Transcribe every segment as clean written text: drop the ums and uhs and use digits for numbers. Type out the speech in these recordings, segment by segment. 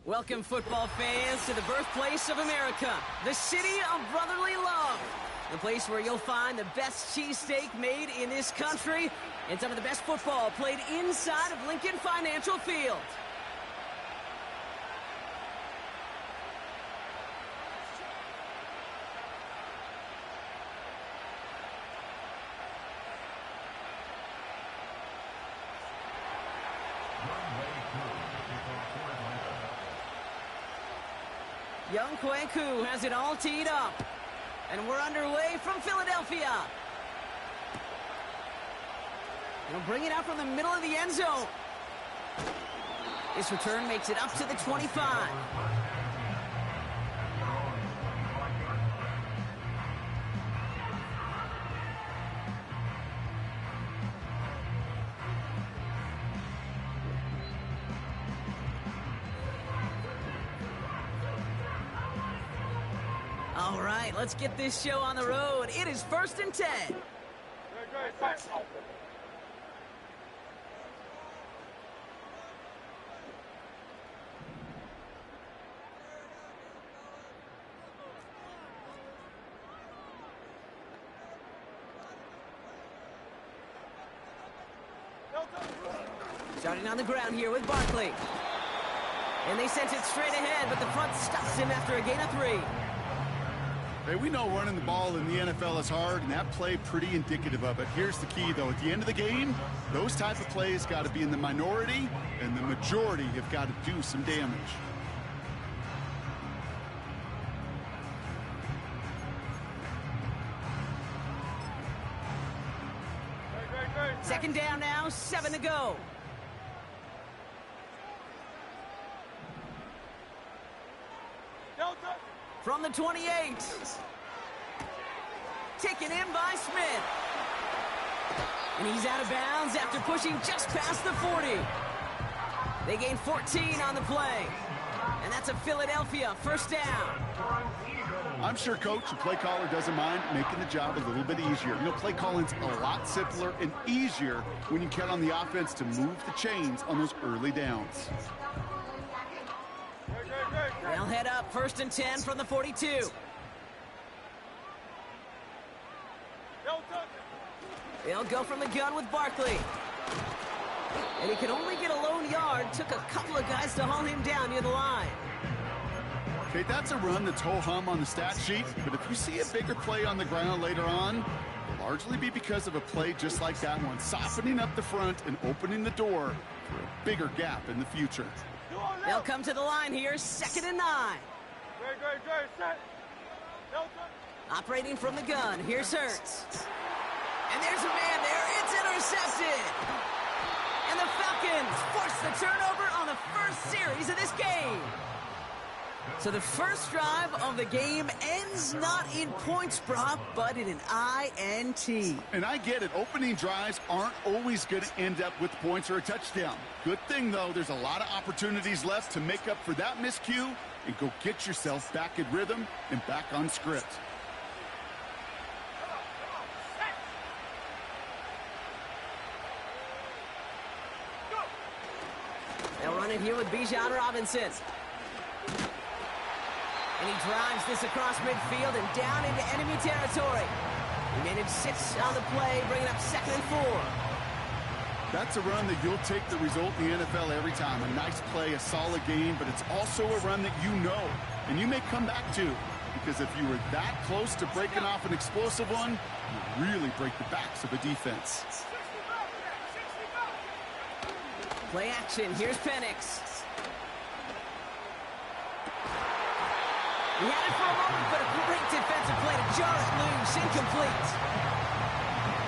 Welcome, football fans, to the birthplace of America, the city of brotherly love. The place where you'll find the best cheesesteak made in this country and some of the best football played inside of Lincoln Financial Field. Young Kweku has it all teed up. And we're underway from Philadelphia. He'll bring it out from the middle of the end zone. This return makes it up to the 25. All right, let's get this show on the road. It is 1st and 10. Starting on the ground here with Barkley. And they sent it straight ahead, but the front stops him after a gain of 3. Hey, we know running the ball in the NFL is hard, and that play pretty indicative of it. Here's the key, though. At the end of the game, those type of plays got to be in the minority, and the majority have got to do some damage. Second down now, 7 to go. From the 28. Taken in by Smith. And he's out of bounds after pushing just past the 40. They gain 14 on the play. And that's a Philadelphia first down. I'm sure Coach, the play caller, doesn't mind making the job a little bit easier. You know, play calling's a lot simpler and easier when you count on the offense to move the chains on those early downs. They'll head up 1st and 10 from the 42. They'll go from the gun with Barkley. And he can only get a lone yard. Took a couple of guys to haul him down near the line. Okay, that's a run that's ho-hum on the stat sheet, but if you see a bigger play on the ground later on, it'll largely be because of a play just like that one, softening up the front and opening the door for a bigger gap in the future. They'll come to the line here, 2nd and 9. Operating from the gun, here's Hurts. And there's a man there, it's intercepted. And the Falcons force the turnover on the first series of this game. So the first drive of the game ends not in points, Brock, but in an INT. And I get it. Opening drives aren't always going to end up with points or a touchdown. Good thing, though, there's a lot of opportunities left to make up for that miscue and go get yourself back in rhythm and back on script. They'll run it here with Bijan Robinson. And he drives this across midfield and down into enemy territory. He managed 6 on the play, bringing up 2nd and 4. That's a run that you'll take the result in the NFL every time. A nice play, a solid game, but it's also a run that you know, and you may come back to. Because if you were that close to breaking off an explosive one, you really break the backs of a defense. Play action, here's Penix. He had it for a moment, but a great defensive play to jar it loose, incomplete.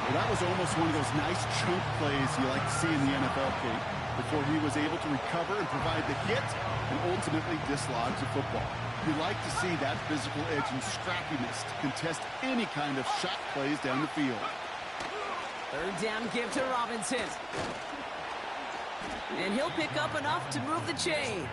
Well, that was almost one of those nice chunk plays you like to see in the NFL, Kate, before he was able to recover and provide the hit and ultimately dislodge the football. You like to see that physical edge and scrappiness to contest any kind of shot plays down the field. 3rd down give to Robinson. And he'll pick up enough to move the chains.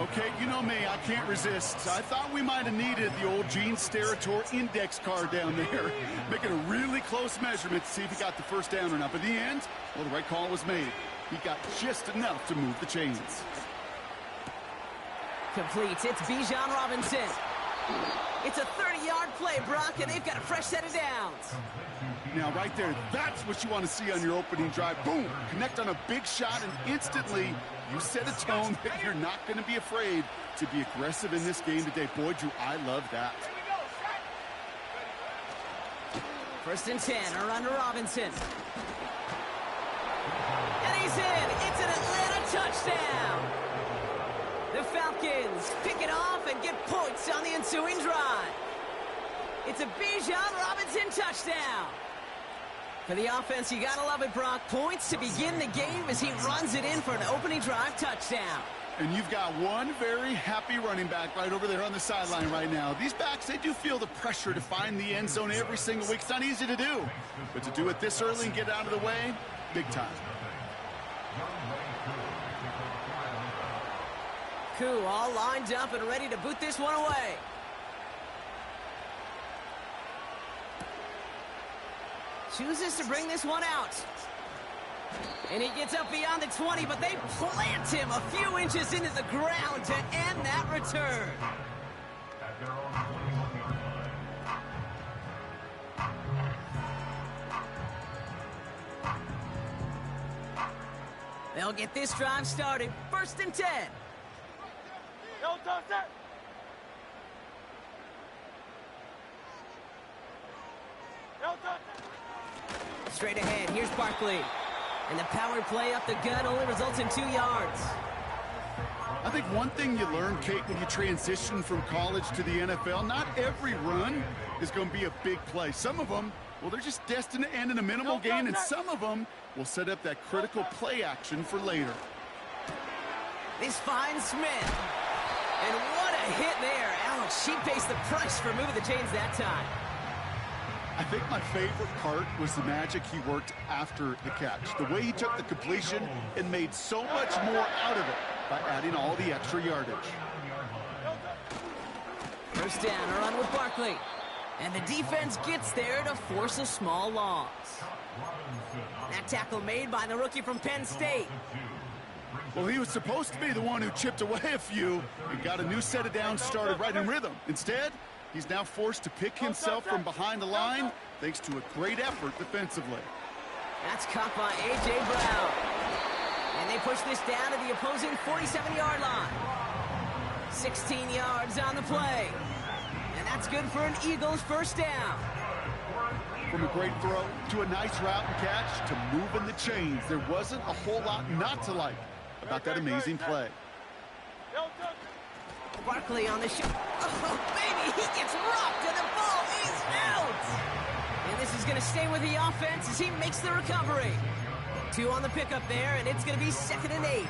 Okay, you know me, I can't resist. I thought we might have needed the old Gene Steratore index card down there, making a really close measurement to see if he got the first down or not. But in the end, well, the right call was made. He got just enough to move the chains. Completes. It's Bijan Robinson. It's a 30-yard play, Brock, and they've got a fresh set of downs. Now, right there, that's what you want to see on your opening drive. Boom! Connect on a big shot, and instantly you set a tone that you're not going to be afraid to be aggressive in this game today. Boy, do I love that. 1st and 10, around to Robinson. And he's in. It's an Atlanta touchdown. The Falcons pick it off and get points on the ensuing drive. It's a Bijan Robinson touchdown. For the offense, you gotta love it, Brock. Points to begin the game as he runs it in for an opening drive touchdown. And you've got one very happy running back right over there on the sideline right now. These backs, they do feel the pressure to find the end zone every single week. It's not easy to do. But to do it this early and get out of the way, big time. Koo all lined up and ready to boot this one away. Chooses to bring this one out. And he gets up beyond the 20, but they plant him a few inches into the ground to end that return. They'll get this drive started. 1st and 10. Straight ahead, here's Barkley. And the power play up the gut only results in 2 yards. I think one thing you learn, Kate, when you transition from college to the NFL, not every run is going to be a big play. Some of them, well, they're just destined to end in a minimal gain, and some of them will set up that critical play action for later. This finds Smith. And what a hit there. Alex, she pays the price for moving the chains that time. I think my favorite part was the magic he worked after the catch. The way he took the completion and made so much more out of it by adding all the extra yardage. 1st down, a run with Barkley. And the defense gets there to force a small loss. That tackle made by the rookie from Penn State. Well, he was supposed to be the one who chipped away a few and got a new set of downs started right in rhythm. Instead, he's now forced to pick himself from behind the line thanks to a great effort defensively. That's caught by A.J. Brown. And they push this down to the opposing 47-yard line. 16 yards on the play. And that's good for an Eagles 1st down. From a great throw to a nice route and catch to moving the chains, there wasn't a whole lot not to like about that amazing play. Barkley on the shot. Oh, baby, he gets rocked and the ball is out. And this is going to stay with the offense as he makes the recovery. 2 on the pickup there, and it's going to be 2nd and 8.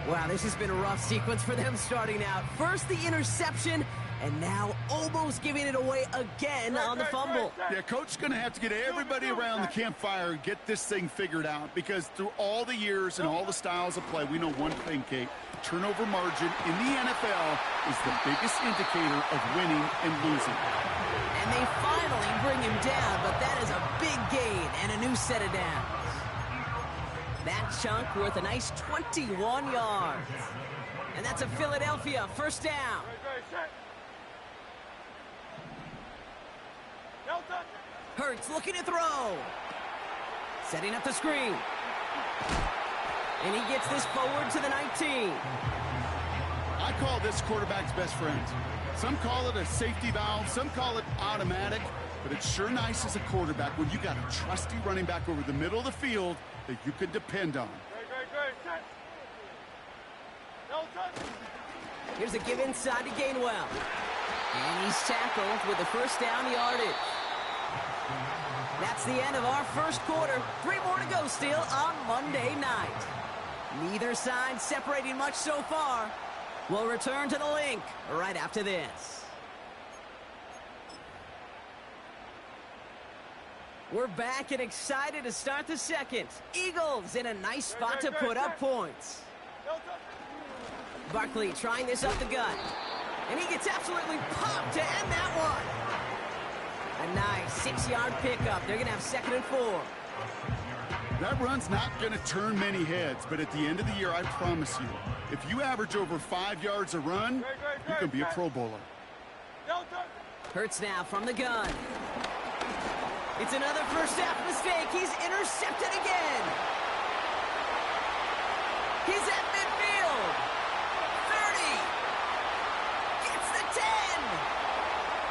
Wow, this has been a rough sequence for them starting out. First the interception, and now almost giving it away again on the fumble. Yeah, Coach's going to have to get everybody around the campfire and get this thing figured out, because through all the years and all the styles of play, we know one thing, Kate. Turnover margin in the NFL is the biggest indicator of winning and losing. And they finally bring him down, but that is a big gain and a new set of downs. That chunk worth a nice 21 yards. And that's a Philadelphia 1st down. Hurts looking to throw. Setting up the screen. And he gets this forward to the 19. I call this quarterback's best friend. Some call it a safety valve, some call it automatic, but it's sure nice as a quarterback when you got a trusty running back over the middle of the field that you can depend on. Here's a give inside to Gainwell. And he's tackled with the 1st down yardage. That's the end of our 1st quarter. 3 more to go still on Monday night. Neither side separating much so far. We'll return to the link right after this. We're back and excited to start the 2nd. Eagles in a nice spot to put up points. Barkley trying this up the gut. And he gets absolutely popped to end that one. A nice 6-yard pickup. They're going to have 2nd and 4. That run's not going to turn many heads, but at the end of the year, I promise you, if you average over 5 yards a run, you can be a Pro Bowler. Hurts now from the gun. It's another first half mistake. He's intercepted again. He's at midfield. 30. Gets the 10.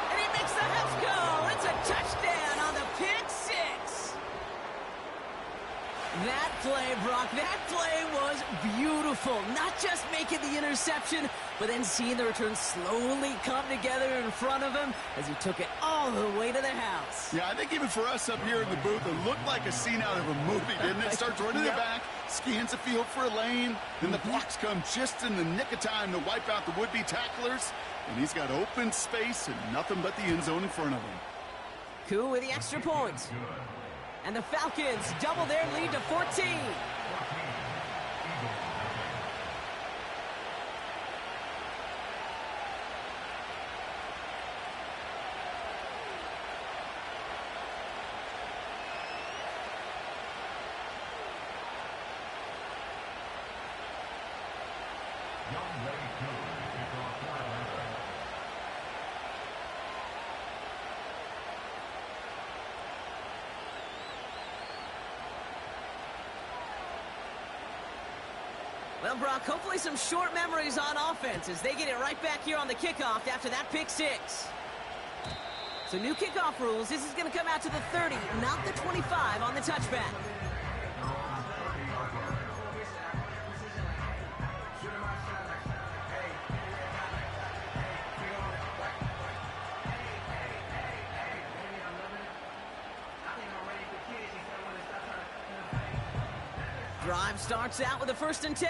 And he makes the house call. It's a touchdown on the pick six. That play, Brock, that play was beautiful. Not just making the interception, but then seeing the return slowly come together in front of him as he took it all the way to the house. Yeah, I think even for us up here in the booth, it looked like a scene out of a movie, didn't it? Starts running the back, scans the field for a lane, then the blocks come just in the nick of time to wipe out the would-be tacklers, and he's got open space and nothing but the end zone in front of him. Koo with the extra point. And the Falcons double their lead to 14. Well, Brock, hopefully some short memories on offense as they get it right back here on the kickoff after that pick six. So new kickoff rules. This is going to come out to the 30, not the 25 on the touchback. Drive starts out with a 1st and 10.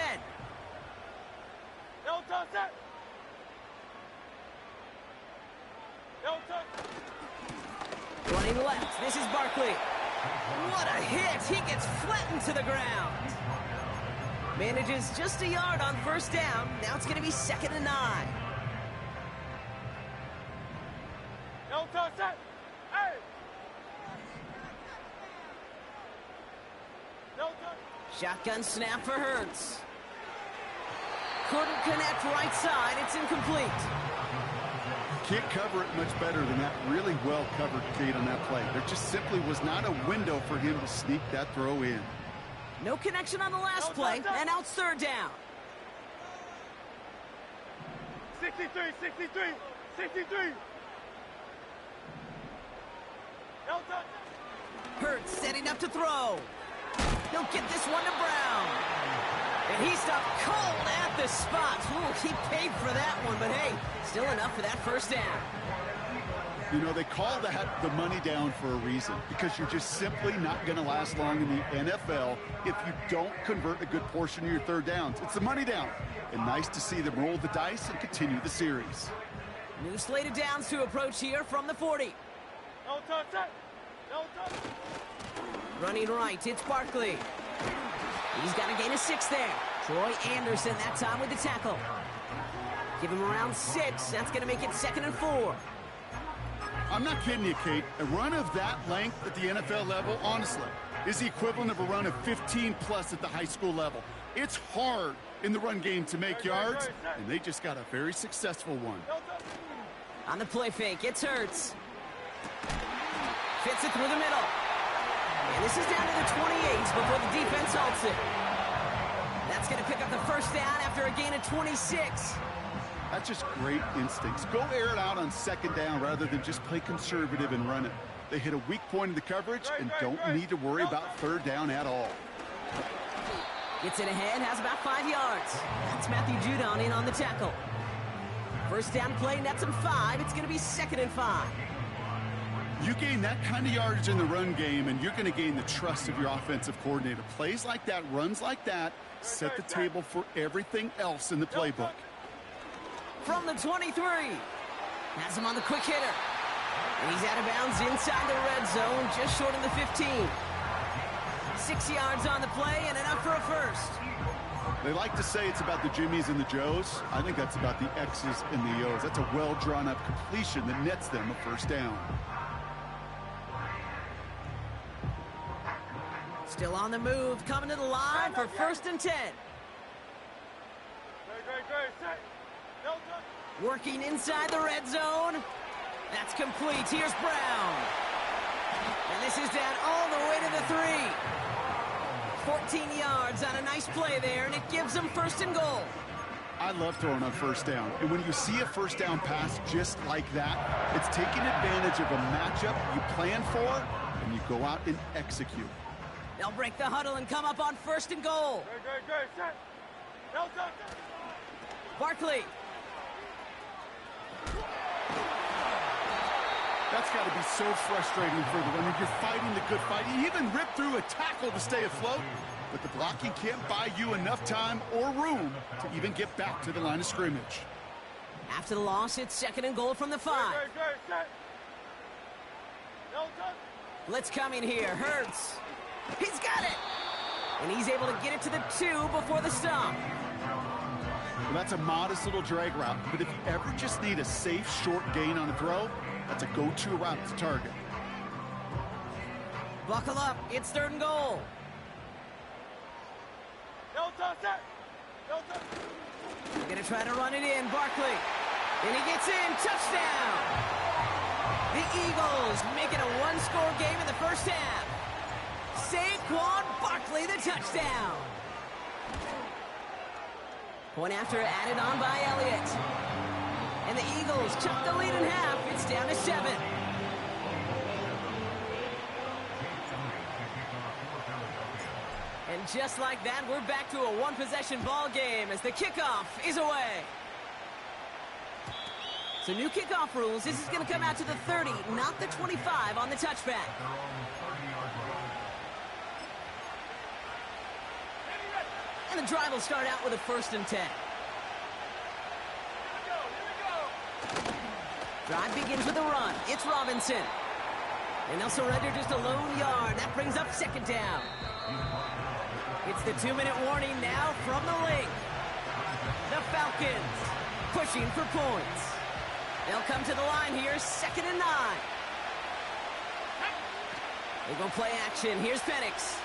Running left, this is Barkley. What a hit! He gets flattened to the ground. Manages just a yard on 1st down. Now it's going to be 2nd and 9. Shotgun snap for Hurts. Couldn't connect right side. It's incomplete. Can't cover it much better than that really well covered Kate on that play. There just simply was not a window for him to sneak that throw in. No connection on the last play, and now it's 3rd down. 63, 63, 63. Hurts setting up to throw. He'll get this one to Brown. And he stopped cold at the spot. Ooh, he paid for that one, but hey, still enough for that 1st down. You know, they call that the money down for a reason, because you're just simply not going to last long in the NFL if you don't convert a good portion of your 3rd downs. It's the money down. And nice to see them roll the dice and continue the series. New slate of downs to approach here from the 40. No touch. No touch. Running right, it's Barkley. He's got a gain of 6 there. Troy Anderson that time with the tackle. Give him around 6. That's going to make it 2nd and 4. I'm not kidding you, Kate. A run of that length at the NFL level, honestly, is the equivalent of a run of 15-plus at the high school level. It's hard in the run game to make yards, and they just got a very successful one. On the play fake, it's Hurts. Fits it through the middle. And this is down to the 28s before the defense halts it. That's going to pick up the 1st down after a gain of 26. That's just great instincts. Go air it out on 2nd down rather than just play conservative and run it. They hit a weak point in the coverage and don't need to worry about 3rd down at all. Gets it ahead, has about 5 yards. That's Matthew Judon in on the tackle. 1st down play, nets him 5. It's going to be 2nd and 5. You gain that kind of yardage in the run game, and you're going to gain the trust of your offensive coordinator. Plays like that, runs like that, set the table for everything else in the playbook. From the 23. Has him on the quick hitter. And he's out of bounds inside the red zone, just short of the 15. 6 yards on the play and enough for a 1st. They like to say it's about the Jimmies and the Joes. I think that's about the X's and the O's. That's a well-drawn-up completion that nets them a 1st down. Still on the move, coming to the line for 1st and 10. Great, set. No touch. Working inside the red zone. That's complete. Here's Brown. And this is down all the way to the 3. 14 yards on a nice play there, and it gives them 1st and goal. I love throwing on 1st down. And when you see a 1st down pass just like that, it's taking advantage of a matchup you plan for, and you go out and execute. They'll break the huddle and come up on 1st and goal. Great, set. No touch. Barkley. That's got to be so frustrating for the runner. You're fighting the good fight. You even rip through a tackle to stay afloat, but the blocking can't buy you enough time or room to even get back to the line of scrimmage. After the loss, it's 2nd and goal from the 5. Great, set. No touch. Blitz coming here. Hurts. He's got it. And he's able to get it to the 2 before the stop. Well, that's a modest little drag route, but if you ever just need a safe, short gain on a throw, that's a go-to route to target. Buckle up. It's 3rd and goal. No touch, set. No touch. They're going to try to run it in. Barkley. And he gets in. Touchdown. The Eagles make it a 1-score game in the 1st half. Saquon Barkley, the touchdown. Point after added on by Elliott. And the Eagles chop the lead in half. It's down to 7. And just like that, we're back to a 1-possession ball game as the kickoff is away. So new kickoff rules. This is going to come out to the 30, not the 25 on the touchback. And the drive will start out with a 1st and 10. Drive begins with a run. It's Robinson. And they'll surrender just a lone yard. That brings up 2nd down. It's the 2-minute warning now from the link. The Falcons pushing for points. They'll come to the line here, 2nd and 9. They go play action. Here's Penix.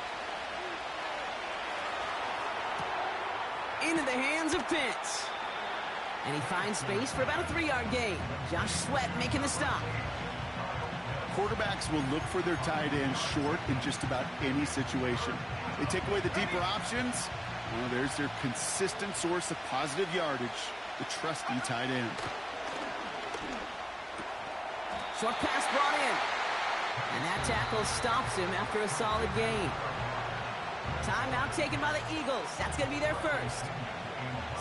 Into the hands of Pitts. And he finds space for about a 3-yard gain. Josh Sweat making the stop. Quarterbacks will look for their tight end short in just about any situation. They take away the deeper options. Well, there's their consistent source of positive yardage, the trusty tight end. Short pass brought in. And that tackle stops him after a solid gain. Timeout taken by the Eagles. That's going to be their 1st.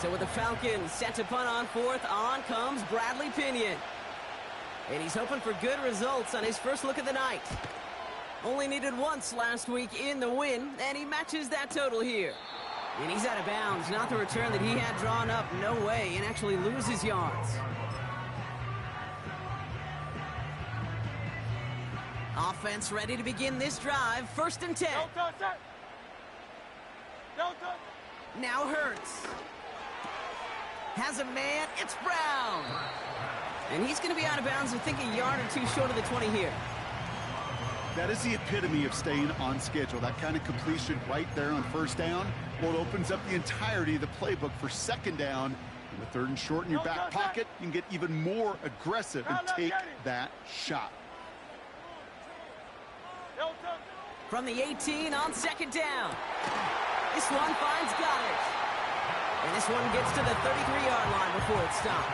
So with the Falcons set to punt on 4th, on comes Bradley Pinion. And he's hoping for good results on his first look of the night. Only needed once last week in the win, and he matches that total here. And he's out of bounds, not the return that he had drawn up, no way, and actually loses yards. Offense ready to begin this drive, 1st and 10. No touch, set. No touch. Now Hurts. Has a man, it's Brown. And he's going to be out of bounds, I think, a yard or 2 short of the 20 here. That is the epitome of staying on schedule. That kind of completion right there on 1st down. Well, it opens up the entirety of the playbook for 2nd down. And the 3rd and short in your back pocket, you can get even more aggressive and take that shot. No touch. From the 18 on 2nd down. This one finds Goddard. And this one gets to the 33-yard line before it's stopped.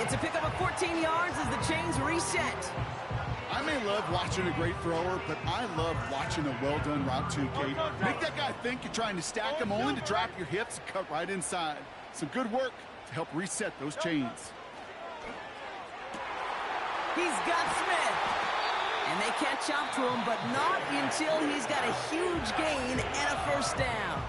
It's a pickup of 14 yards as the chains reset. I may love watching a great thrower, but I love watching a well-done route too, Kate. Make that guy think you're trying to stack him only to drop your hips and cut right inside. Some good work to help reset those chains. He's got Smith. And they catch up to him, but not until he's got a huge gain and a 1st down.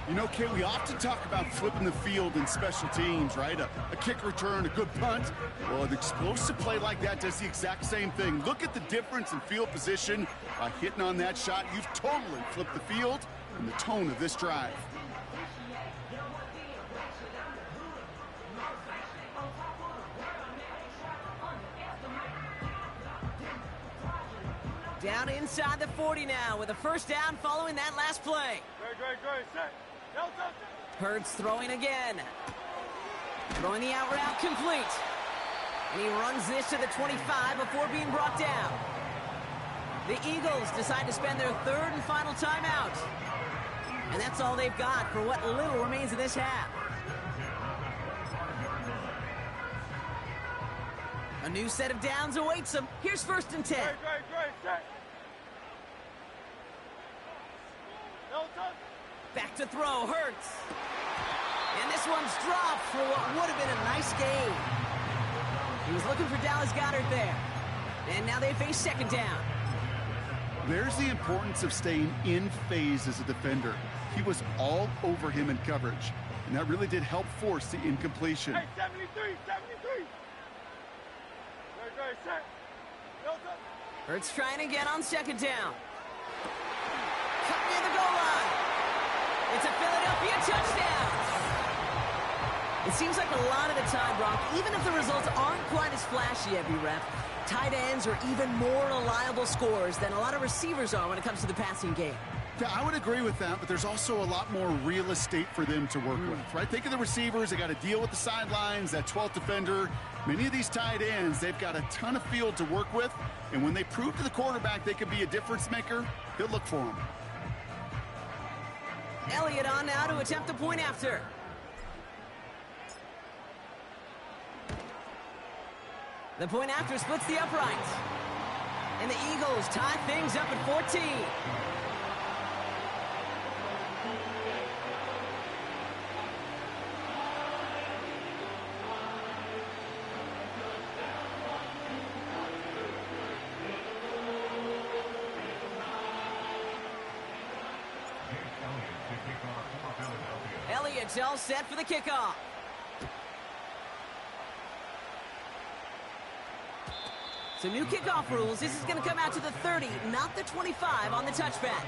You know, Kate, we often talk about flipping the field in special teams, right? A kick return, a good punt. Well, an explosive play like that does the exact same thing. Look at the difference in field position. By hitting on that shot, you've totally flipped the field and the tone of this drive. Down inside the 40 now with a first down following that last play. Great, set. Delta, set. Hurts throwing again. Throwing the out route complete. And he runs this to the 25 before being brought down. The Eagles decide to spend their third and final timeout. And that's all they've got for what little remains of this half. A new set of downs awaits them. Here's 1st and 10. Great, set. Delta. Back to throw, Hurts. And this one's dropped for what would have been a nice game. He was looking for Dallas Goedert there. And now they face 2nd down. There's the importance of staying in phase as a defender. He was all over him in coverage, and that really did help force the incompletion. Hey, 73. Great, set. Delta. Hurts trying again on 2nd down. Cut near the goal line. It's a Philadelphia touchdown. It seems like a lot of the time, Brock, even if the results aren't quite as flashy every rep, tight ends are even more reliable scorers than a lot of receivers are when it comes to the passing game. Yeah, I would agree with that, but there's also a lot more real estate for them to work with, right? Think of the receivers. They got to deal with the sidelines, that 12th defender. Many of these tight ends, they've got a ton of field to work with, and when they prove to the quarterback they could be a difference maker, he'll look for them. Elliott on now to attempt the point after. The point after splits the uprights. And the Eagles tie things up at 14. Elliott's all set for the kickoff. So new kickoff rules. This is going to come out to the 30, not the 25 on the touchback.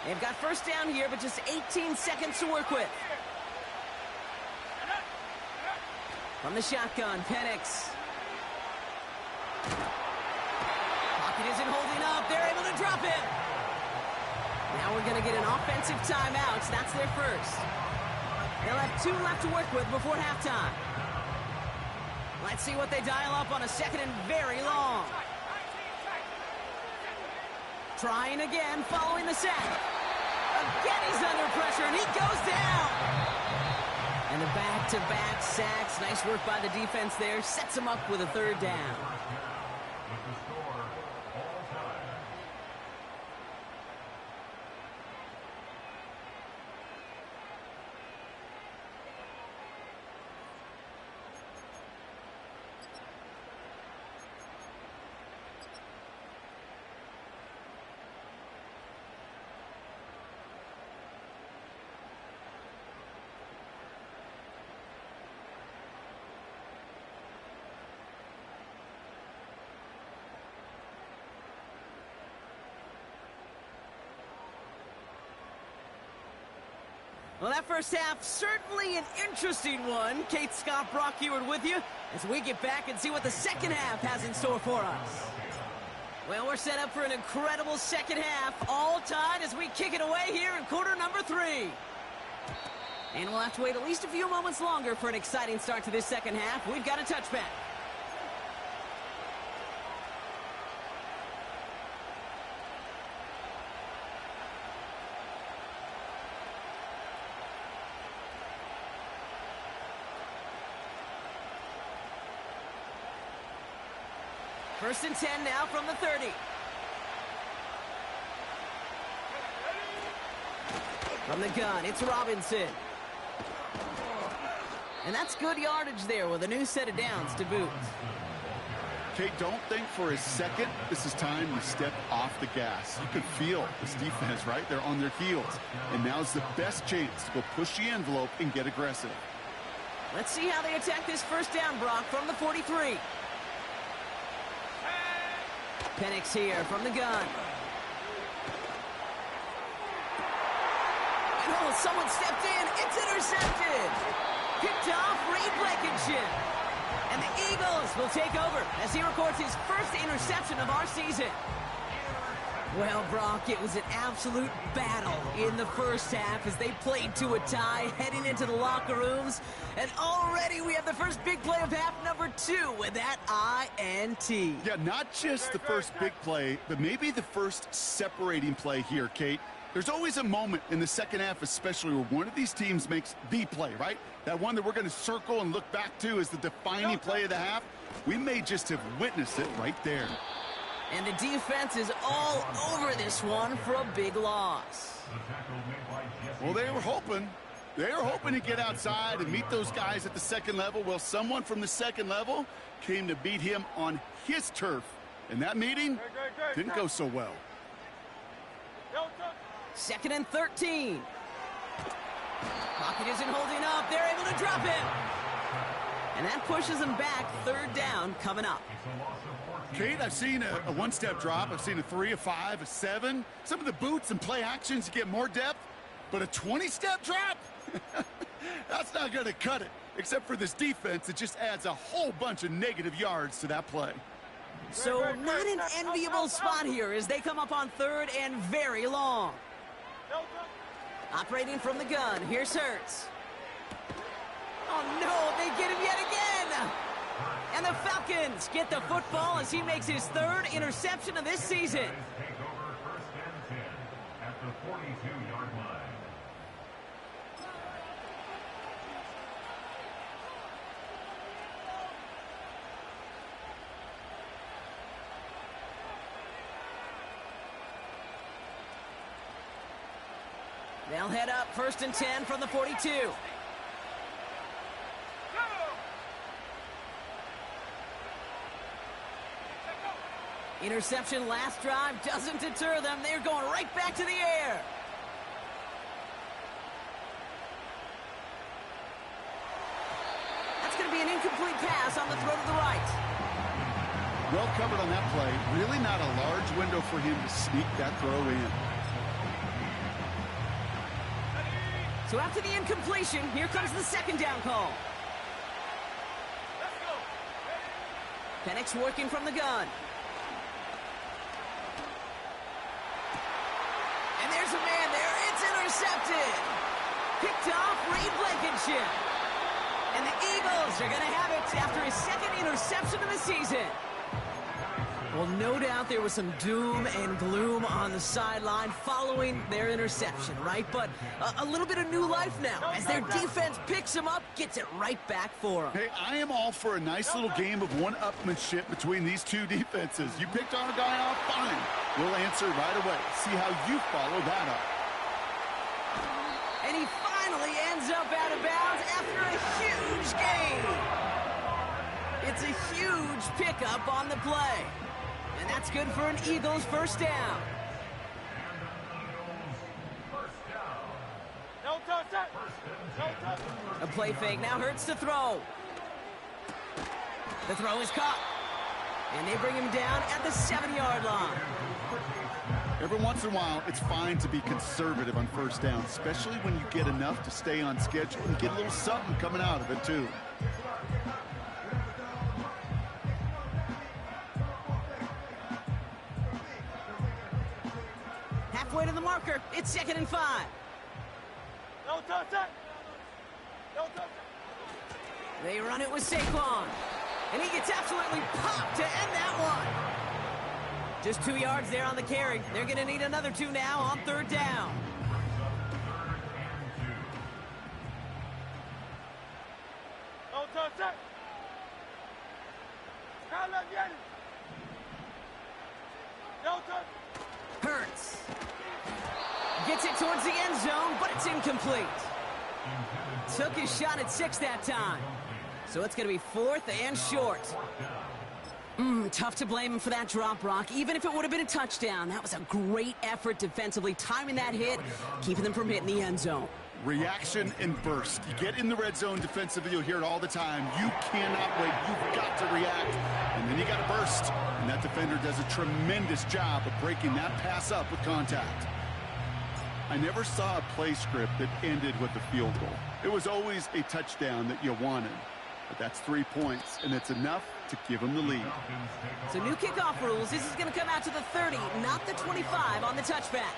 They've got first down here, but just 18 seconds to work with. From the shotgun, Penix. Pocket isn't holding up. They're able to drop him. Now we're going to get an offensive timeout. That's their first. They'll have 2 left to work with before halftime. Let's see what they dial up on a 2nd and very long. Trying again, following the sack. Again, he's under pressure, and he goes down. And the back-to-back sacks. Nice work by the defense there. Sets him up with a 3rd down. Well, that first half, certainly an interesting one. Kate Scott, Brock Huard with you as we get back and see what the second half has in store for us. Well, we're set up for an incredible second half, all tied as we kick it away here in quarter number 3. And we'll have to wait at least a few moments longer for an exciting start to this second half. We've got a touchback. First and 10 now from the 30. From the gun, it's Robinson. And that's good yardage there with a new set of downs to boot. Kate, don't think for a second this is time to step off the gas. You could feel this defense, right? They're on their heels. And now's the best chance to go push the envelope and get aggressive. Let's see how they attack this first down, Brock, from the 43. Penix here from the gun. Oh, someone stepped in. It's intercepted. Picked off Reed Blankenship. And the Eagles will take over as he records his first interception of our season. Well, Brock, it was an absolute battle in the first half as they played to a tie, heading into the locker rooms. And already we have the first big play of half number 2 with that INT. Yeah, not just the first big play, but maybe the first separating play here, Kate. There's always a moment in the second half, especially where one of these teams makes the play, right? That one that we're going to circle and look back to as the defining play of the half. We may just have witnessed it right there. And the defense is all over this one for a big loss. Well, they were hoping to get outside and meet those guys at the second level. Well, someone from the second level came to beat him on his turf. And that meeting didn't go so well. 2nd and 13. Pocket isn't holding up. They're able to drop him. And that pushes them back. 3rd down coming up. Kate, I've seen a one-step drop. I've seen a 3, a 5, a 7. Some of the boots and play actions to get more depth. But a 20-step drop? That's not going to cut it. Except for this defense, it just adds a whole bunch of negative yards to that play. So not an enviable spot here as they come up on 3rd and very long. Operating from the gun, here's Hurts. Oh no, they get him yet again! And the Falcons get the football as he makes his 3rd interception of this season. Take over 1st and 10 at the 42-yard line. They'll head up 1st and 10 from the 42. Interception last drive doesn't deter them. They're going right back to the air. That's going to be an incomplete pass on the throw to the right. Well covered on that play. Really not a large window for him to sneak that throw in. So after the incompletion, here comes the 2nd down call. Penix working from the gun. And there's a man there. It's intercepted. Picked off Reed Blankenship. And the Eagles are going to have it after his 2nd interception of the season. Well, no doubt there was some doom and gloom on the sideline following their interception, right? But a little bit of new life now as their defense picks him up, gets it right back for them. Hey, I am all for a nice little game of one-upmanship between these two defenses. You picked our guy off, fine. We'll answer right away. See how you follow that up. And he finally ends up out of bounds after a huge gain. It's a huge pickup on the play. And that's good for an Eagles 1st down. No touchdown. A play fake now Hurts to throw. The throw is caught. And they bring him down at the 7-yard line. Every once in a while, it's fine to be conservative on 1st down, especially when you get enough to stay on schedule and get a little something coming out of it, too. Halfway to the marker. It's 2nd and 5. No touchdown. No touchdown. They run it with Saquon. And he gets absolutely popped to end that one. Just 2 yards there on the carry. They're going to need another 2 now on 3rd down. No touchdown. No touchdown. Hurts. Gets it towards the end zone, but it's incomplete. Took his shot at 6 that time. So it's going to be 4th and short. Tough to blame him for that drop, Brock. Even if it would have been a touchdown, that was a great effort defensively, timing that hit, keeping them from hitting the end zone. Reaction and burst. You get in the red zone defensively, you'll hear it all the time. You cannot wait. You've got to react. And then you got to burst. And that defender does a tremendous job of breaking that pass up with contact. I never saw a play script that ended with a field goal. It was always a touchdown that you wanted. But that's 3 points, and it's enough to give them the lead. So new kickoff rules. This is going to come out to the 30, not the 25 on the touchback.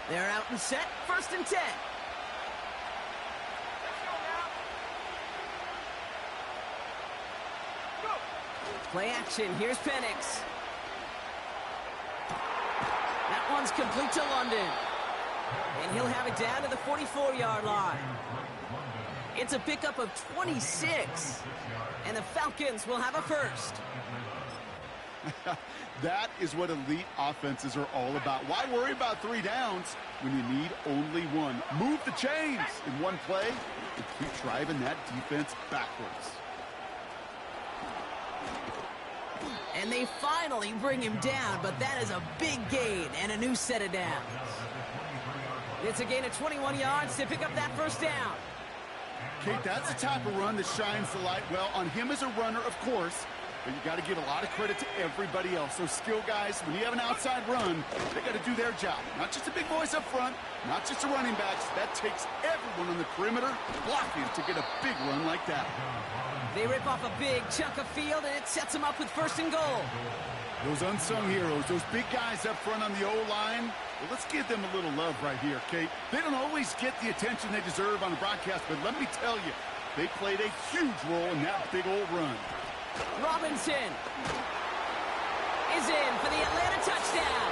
They're out and set. 1st and 10. Play action. Here's Penix. That one's complete to London. And he'll have it down to the 44-yard line. It's a pickup of 26. And the Falcons will have a first. That is what elite offenses are all about. Why worry about 3 downs when you need only 1? Move the chains in one play and keep driving that defense backwards. And they finally bring him down, but that is a big gain and a new set of downs. It's a gain of 21 yards to pick up that first down. Kate, that's the type of run that shines the light well on him as a runner, of course, but you got to give a lot of credit to everybody else. Those skill guys, when you have an outside run, they got to do their job. Not just the big boys up front, not just the running backs. That takes everyone on the perimeter blocking to get a big run like that. They rip off a big chunk of field, and it sets them up with 1st and goal. Those unsung heroes, those big guys up front on the O-line, well, let's give them a little love right here, Kate. They don't always get the attention they deserve on the broadcast, but let me tell you, they played a huge role in that big old run. Robinson is in for the Atlanta touchdown.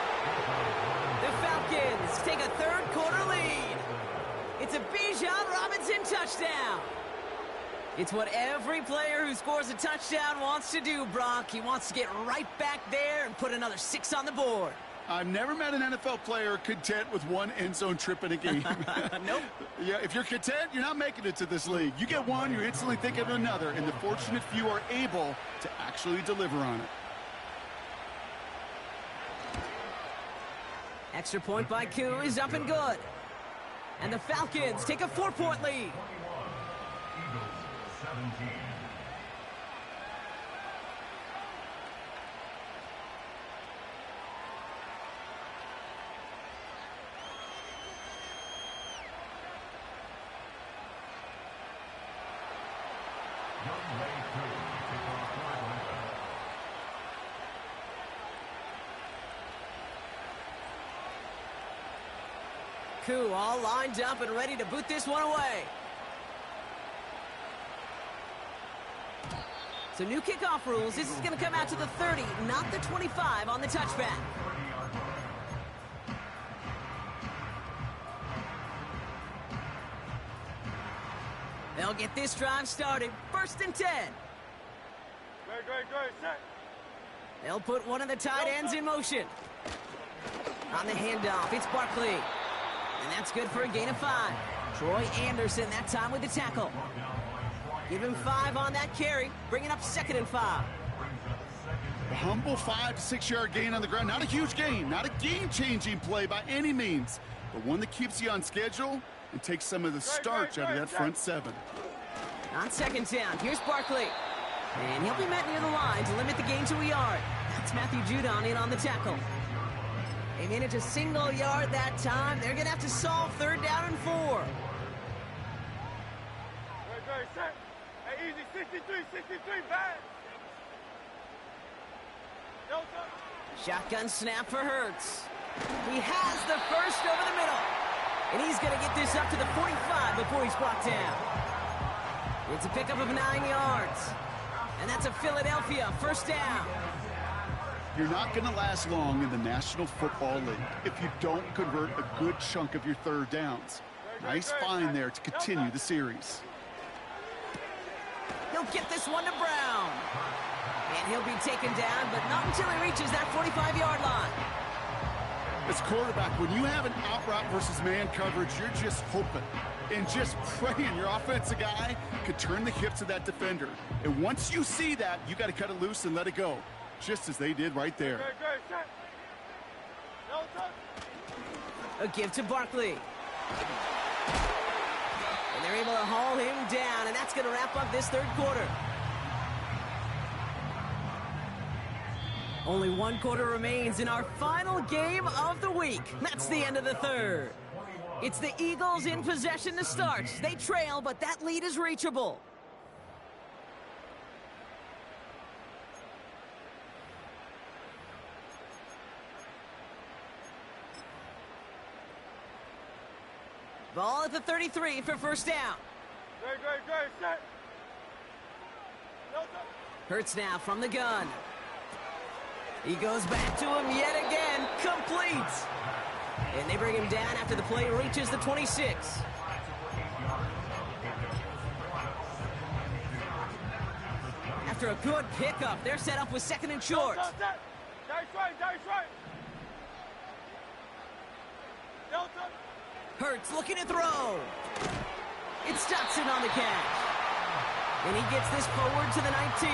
The Falcons take a 3rd quarter lead. It's a Bijan Robinson touchdown. It's what every player who scores a touchdown wants to do, Brock. He wants to get right back there and put another 6 on the board. I've never met an NFL player content with 1 end zone trip in a game. Nope. Yeah, if you're content, you're not making it to this league. You get 1, you're instantly thinking of another, and the fortunate few are able to actually deliver on it. Extra point by Koo is up and good. And the Falcons take a 4-point lead. 17. Koo all lined up and ready to boot this one away. So new kickoff rules. This is going to come out to the 30, not the 25 on the touchback. They'll get this drive started. 1st and 10. Great, set. They'll put one of the tight ends in motion. On the handoff, it's Barkley. And that's good for a gain of 5. Troy Anderson that time with the tackle. Give him 5 on that carry, bringing up 2nd and 5. A humble 5 to 6 yard gain on the ground. Not a huge gain, not a game-changing play by any means, but one that keeps you on schedule and takes some of the starch out of that front 7. On 2nd down, here's Barkley. And he'll be met near the line to limit the gain to a yard. That's Matthew Judon in on the tackle. They made it to single yard that time. They're going to have to solve 3rd down and 4. Great, set. Hey, easy, 63, bad. No touch. Shotgun snap for Hurts. He has the first over the middle. And he's going to get this up to the 45 before he's brought down. It's a pickup of 9 yards. And that's a Philadelphia 1st down. You're not going to last long in the National Football League if you don't convert a good chunk of your 3rd downs. Nice find there to continue the series. He'll get this one to Brown. And he'll be taken down, but not until he reaches that 45-yard line. As quarterback, when you have an out route versus man coverage, you're just hoping and just praying your offensive guy could turn the hips of that defender. And once you see that, you got to cut it loose and let it go, just as they did right there. Great, set. No touch. A give to Barkley. And they're able to haul him down, and that's going to wrap up this 3rd quarter. Only one quarter remains in our final game of the week. That's the end of the third. It's the Eagles in possession to start. They trail, but that lead is reachable. Ball at the 33 for first down. Great, set. Hurts now from the gun. He goes back to him yet again. Complete. And they bring him down after the play reaches the 26. After a good pickup, they're set up with second and short. Dice right. Hurts looking to throw. It's Dotson on the catch. And he gets this forward to the 19.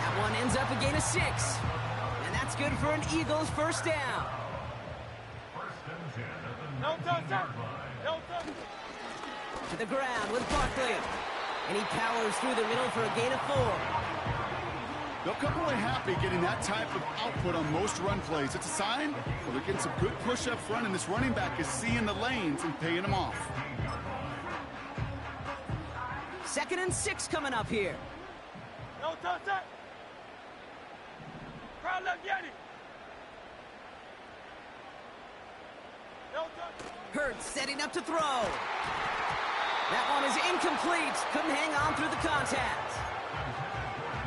That one ends up a gain of 6. And that's good for an Eagles first down. No touch. To the ground with Barkley. And he powers through the middle for a gain of 4. They'll come away happy getting that type of output on most run plays. It's a sign, well, they're getting some good push up front, and this running back is seeing the lanes and paying them off. 2nd and 6 coming up here. No touch. Crowd left Yeti. No touch. Hurts setting up to throw. That one is incomplete. Couldn't hang on through the contact.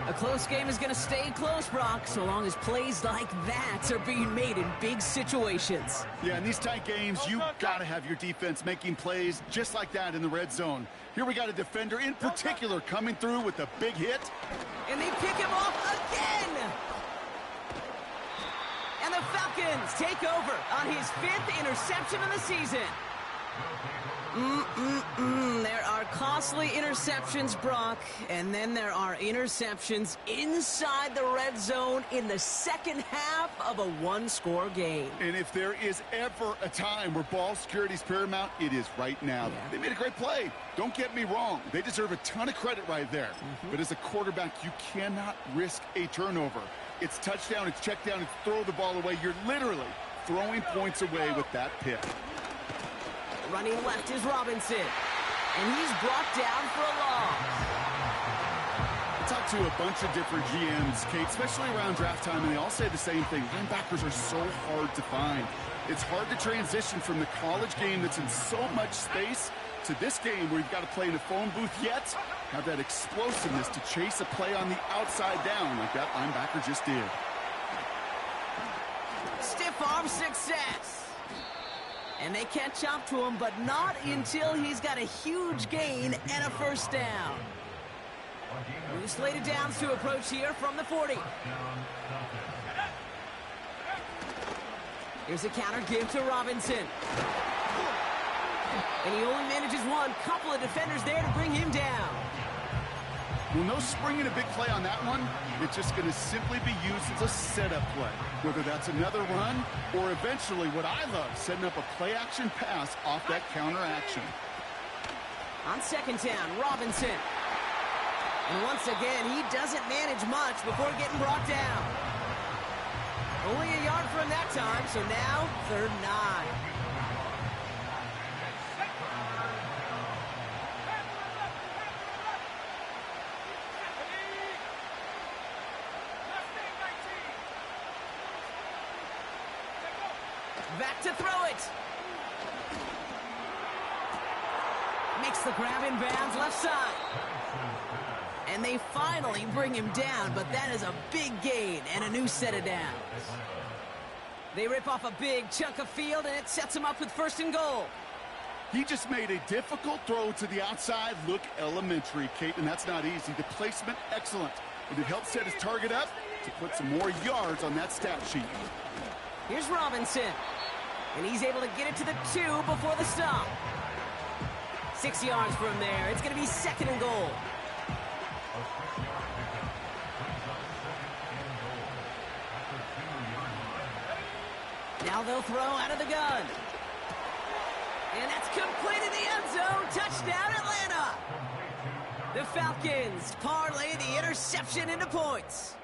A close game is going to stay close, Brock, so long as plays like that are being made in big situations. Yeah, in these tight games, you got to have your defense making plays just like that in the red zone. Here we got a defender in particular coming through with a big hit. And they pick him off again! And the Falcons take over on his 5th interception of the season. There are costly interceptions, Brock, and then there are interceptions inside the red zone in the second half of a one-score game. And if there is ever a time where ball security is paramount, it is right now. Yeah. They made a great play. Don't get me wrong. They deserve a ton of credit right there. But as a quarterback, you cannot risk a turnover. It's touchdown, it's check down, it's throw the ball away. You're literally throwing points away with that pick. Running left is Robinson, and he's brought down for a loss. I talked to a bunch of different GMs, Kate, especially around draft time, and they all say the same thing. Linebackers are so hard to find. It's hard to transition from the college game that's in so much space to this game where you've got to play in a phone booth, yet have that explosiveness to chase a play on the outside down like that linebacker just did. Stiff arm success. And they catch up to him, but not until he's got a huge gain and a first down. New slated downs to approach here from the 40. Here's a counter give to Robinson. And he only manages one. Couple of defenders there to bring him down. Well, no springing a big play on that one. It's just going to simply be used as a setup play. Whether that's another run or eventually what I love, setting up a play-action pass off that counter action. On second down, Robinson. And once again, he doesn't manage much before getting brought down. Only a yard for him that time, so now 3rd and 9. Back to throw it. Makes the grab in bounds left side. And they finally bring him down, but that is a big gain and a new set of downs. They rip off a big chunk of field, and it sets him up with 1st and goal. He just made a difficult throw to the outside look elementary, Kate, and that's not easy. The placement, excellent. And it helped set his target up to put some more yards on that stat sheet. Here's Robinson. And he's able to get it to the 2 before the stop. 6 yards from there. It's going to be 2nd and goal. Now they'll throw out of the gun. And that's complete in the end zone. Touchdown, Atlanta. The Falcons parlay the interception into points.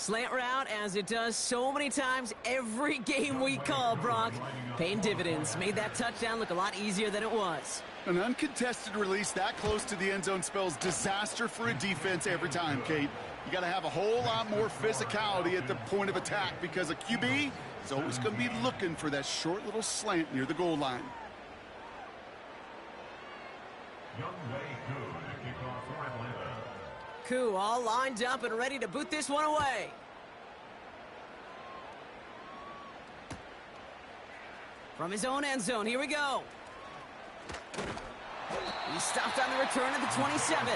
Slant route, as it does so many times every game we call, Brock. Paying dividends. Made that touchdown look a lot easier than it was. An uncontested release that close to the end zone spells disaster for a defense every time, Kate. You got to have a whole lot more physicality at the point of attack because a QB is always going to be looking for that short little slant near the goal line. Koo all lined up and ready to boot this one away. From his own end zone, here we go. He stopped on the return at the 27.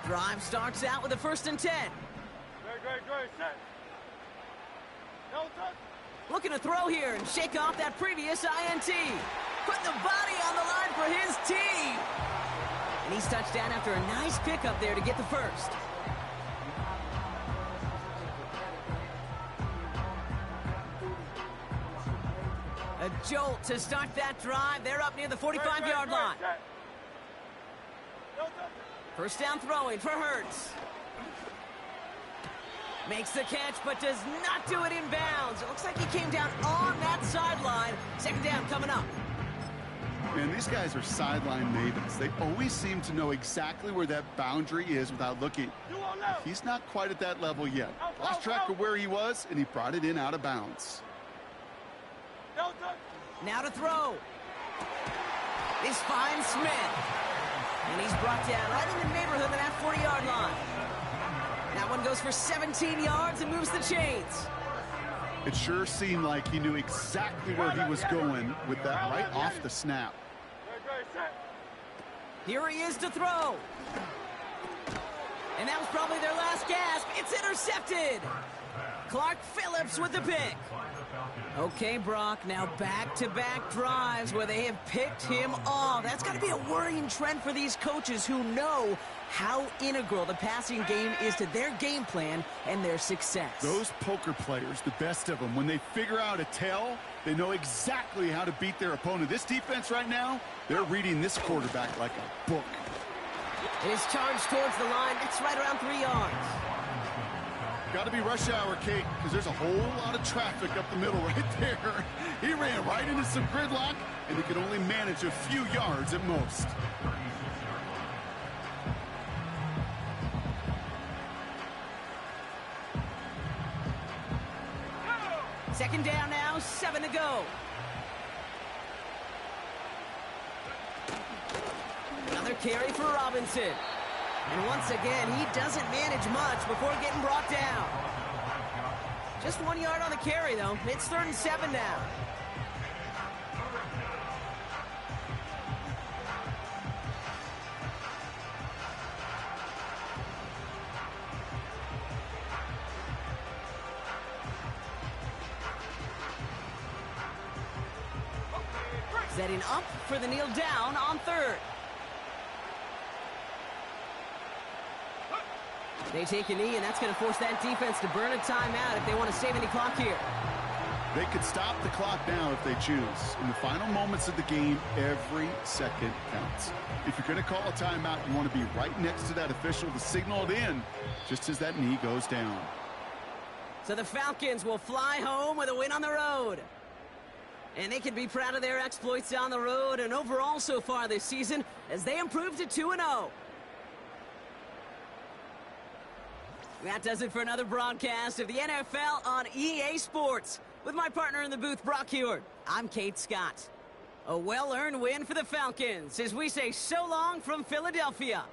Drive starts out with a 1st and 10. Great, set. No touch. Looking to throw here and shake off that previous INT. Putting the body on the line for his team. And he's touched down after a nice pickup there to get the first. A jolt to start that drive. They're up near the 45-yard line. No touch. First down throwing for Hurts. Makes the catch, but does not do it in bounds. It looks like he came down on that sideline. 2nd down coming up. Man, these guys are sideline mavens. They always seem to know exactly where that boundary is without looking. He's not quite at that level yet. Lost track of where he was, and he brought it in out of bounds. No touch. Now to throw. This finds Smith. And he's brought down right in the neighborhood of that 40-yard line. That one goes for 17 yards and moves the chains. It sure seemed like he knew exactly where he was going with that right off the snap. Great, set. Here he is to throw. And that was probably their last gasp. It's intercepted. Clark Phillips with the pick. Okay, Brock, now back-to-back drives where they have picked him off. That's got to be a worrying trend for these coaches who know how integral the passing game is to their game plan and their success. Those poker players, the best of them, when they figure out a tell, they know exactly how to beat their opponent. This defense right now, they're reading this quarterback like a book. It is charged towards the line. That's right around 3 yards. Got to be rush hour, Kate, because there's a whole lot of traffic up the middle right there. He ran right into some gridlock, and he could only manage a few yards at most. Second down now, 7 to go. Another carry for Robinson. And once again, he doesn't manage much before getting brought down. Just 1 yard on the carry, though. It's 3rd and 7 now. Setting up for the kneel down on 3rd. They take a knee, and that's going to force that defense to burn a timeout if they want to save any clock here. They could stop the clock now if they choose. In the final moments of the game, every second counts. If you're going to call a timeout, you want to be right next to that official to signal it in just as that knee goes down. So the Falcons will fly home with a win on the road. And they can be proud of their exploits on the road and overall so far this season as they improve to 2-0. That does it for another broadcast of the NFL on EA Sports. With my partner in the booth, Brock Huard, I'm Kate Scott. A well-earned win for the Falcons as we say so long from Philadelphia.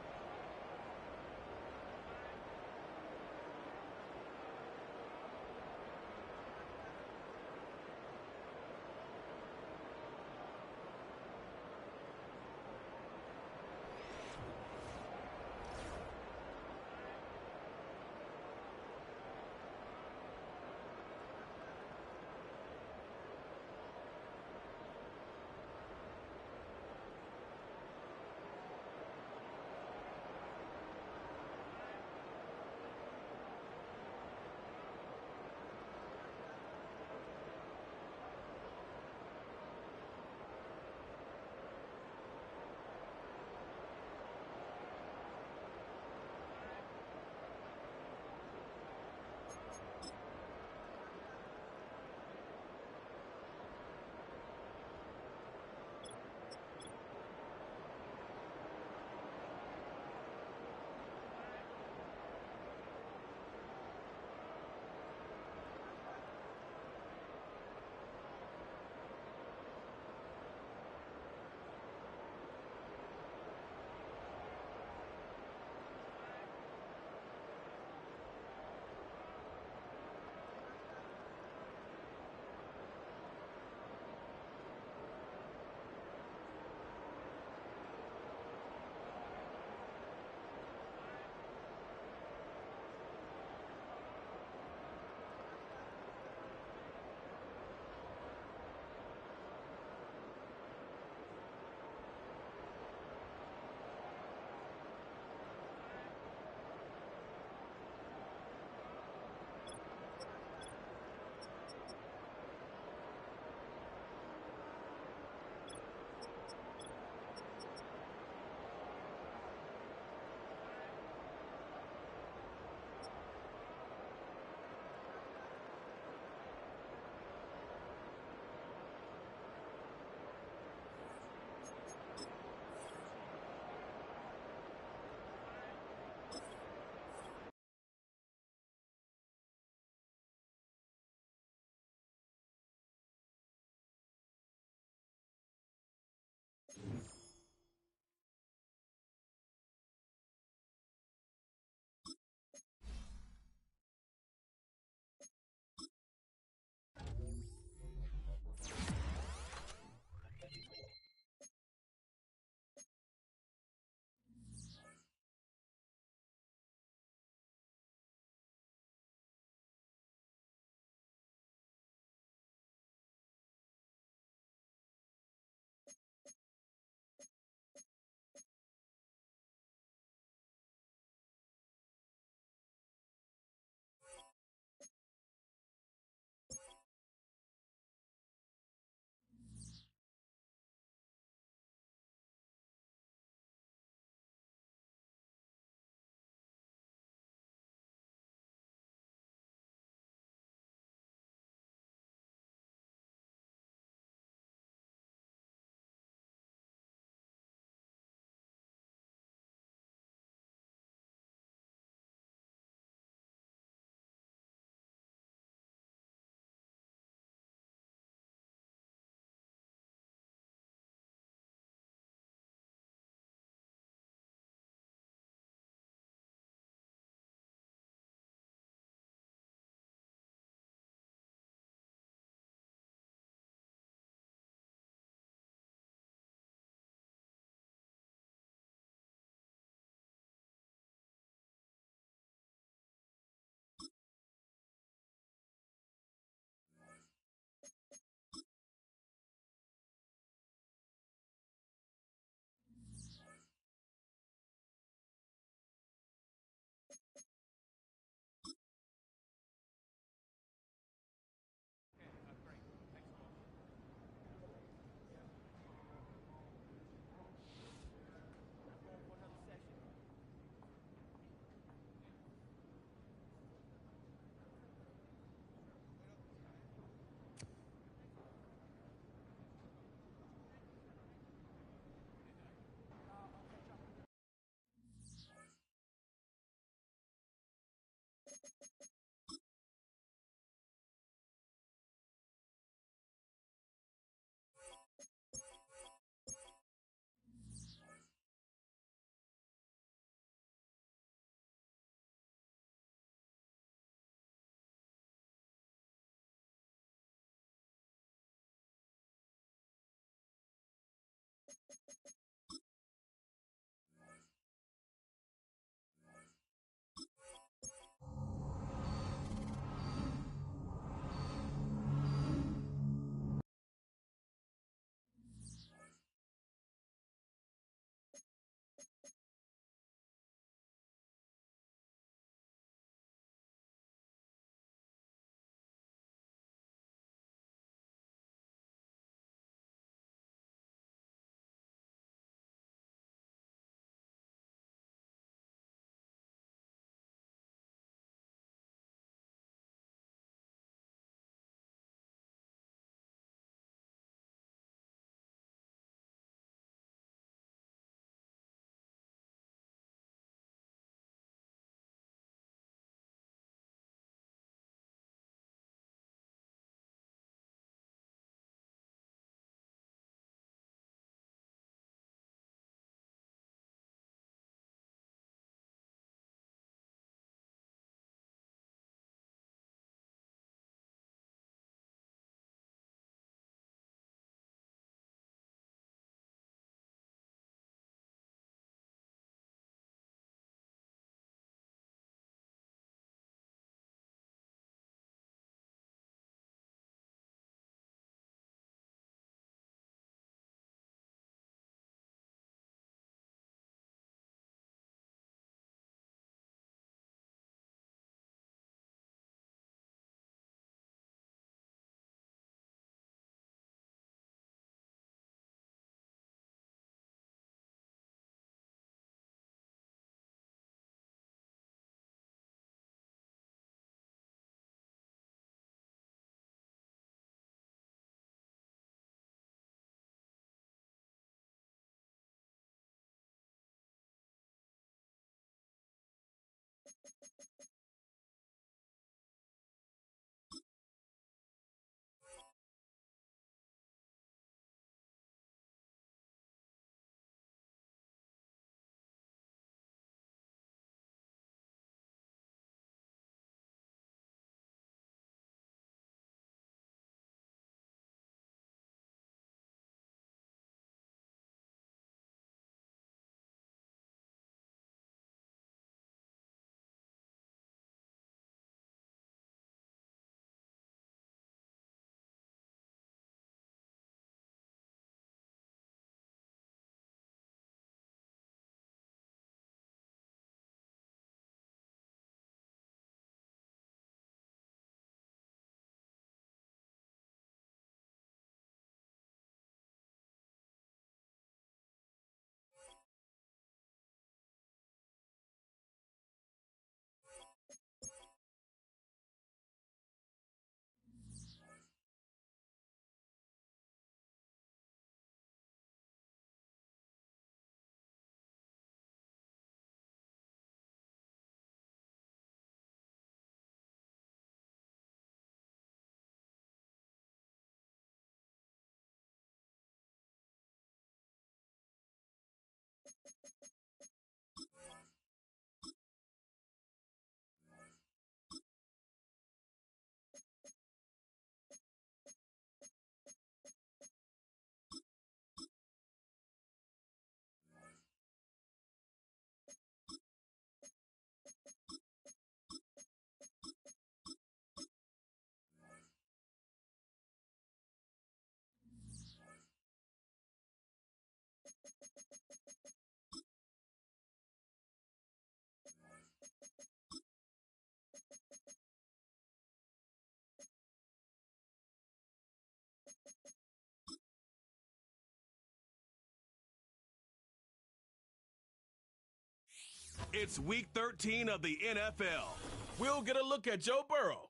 It's Week 13 of the NFL. We'll get a look at Joe Burrow.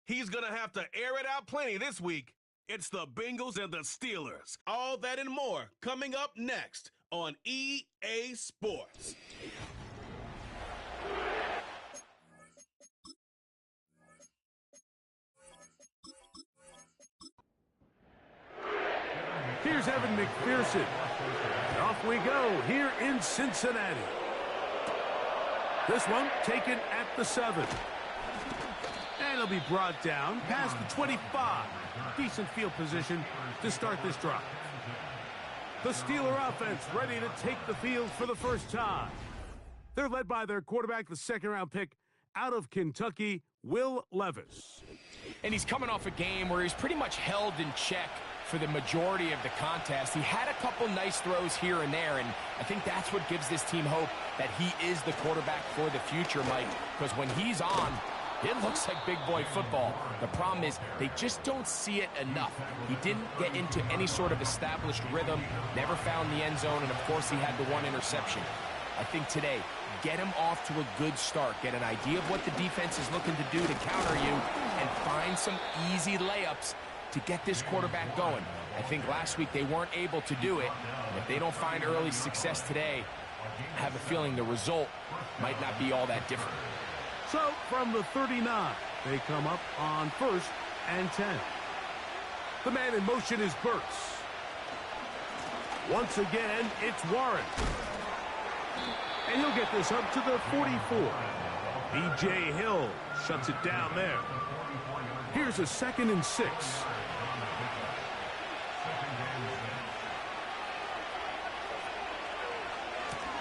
He's going to have to air it out plenty this week. It's the Bengals and the Steelers. All that and more coming up next on EA Sports. Here's Evan McPherson. And off we go here in Cincinnati. This one taken at the 7. And it'll be brought down past the 25. Decent field position to start this drive. The Steeler offense ready to take the field for the first time. They're led by their quarterback, the second-round pick out of Kentucky, Will Levis. And he's coming off a game where he's pretty much held in check for the majority of the contest. He had a couple nice throws here and there, and I think that's what gives this team hope that he is the quarterback for the future, Mike, because when he's on, it looks like big boy football. The problem is they just don't see it enough. He didn't get into any sort of established rhythm, never found the end zone, and of course he had the one interception. I think today, get him off to a good start. Get an idea of what the defense is looking to do to counter you, and find some easy layups to get this quarterback going. I think last week they weren't able to do it. And if they don't find early success today, I have a feeling the result might not be all that different. So from the 39, they come up on 1st and 10. The man in motion is Burks. Once again, it's Warren. And he'll get this up to the 44. B.J. Hill shuts it down there. Here's a 2nd and 6.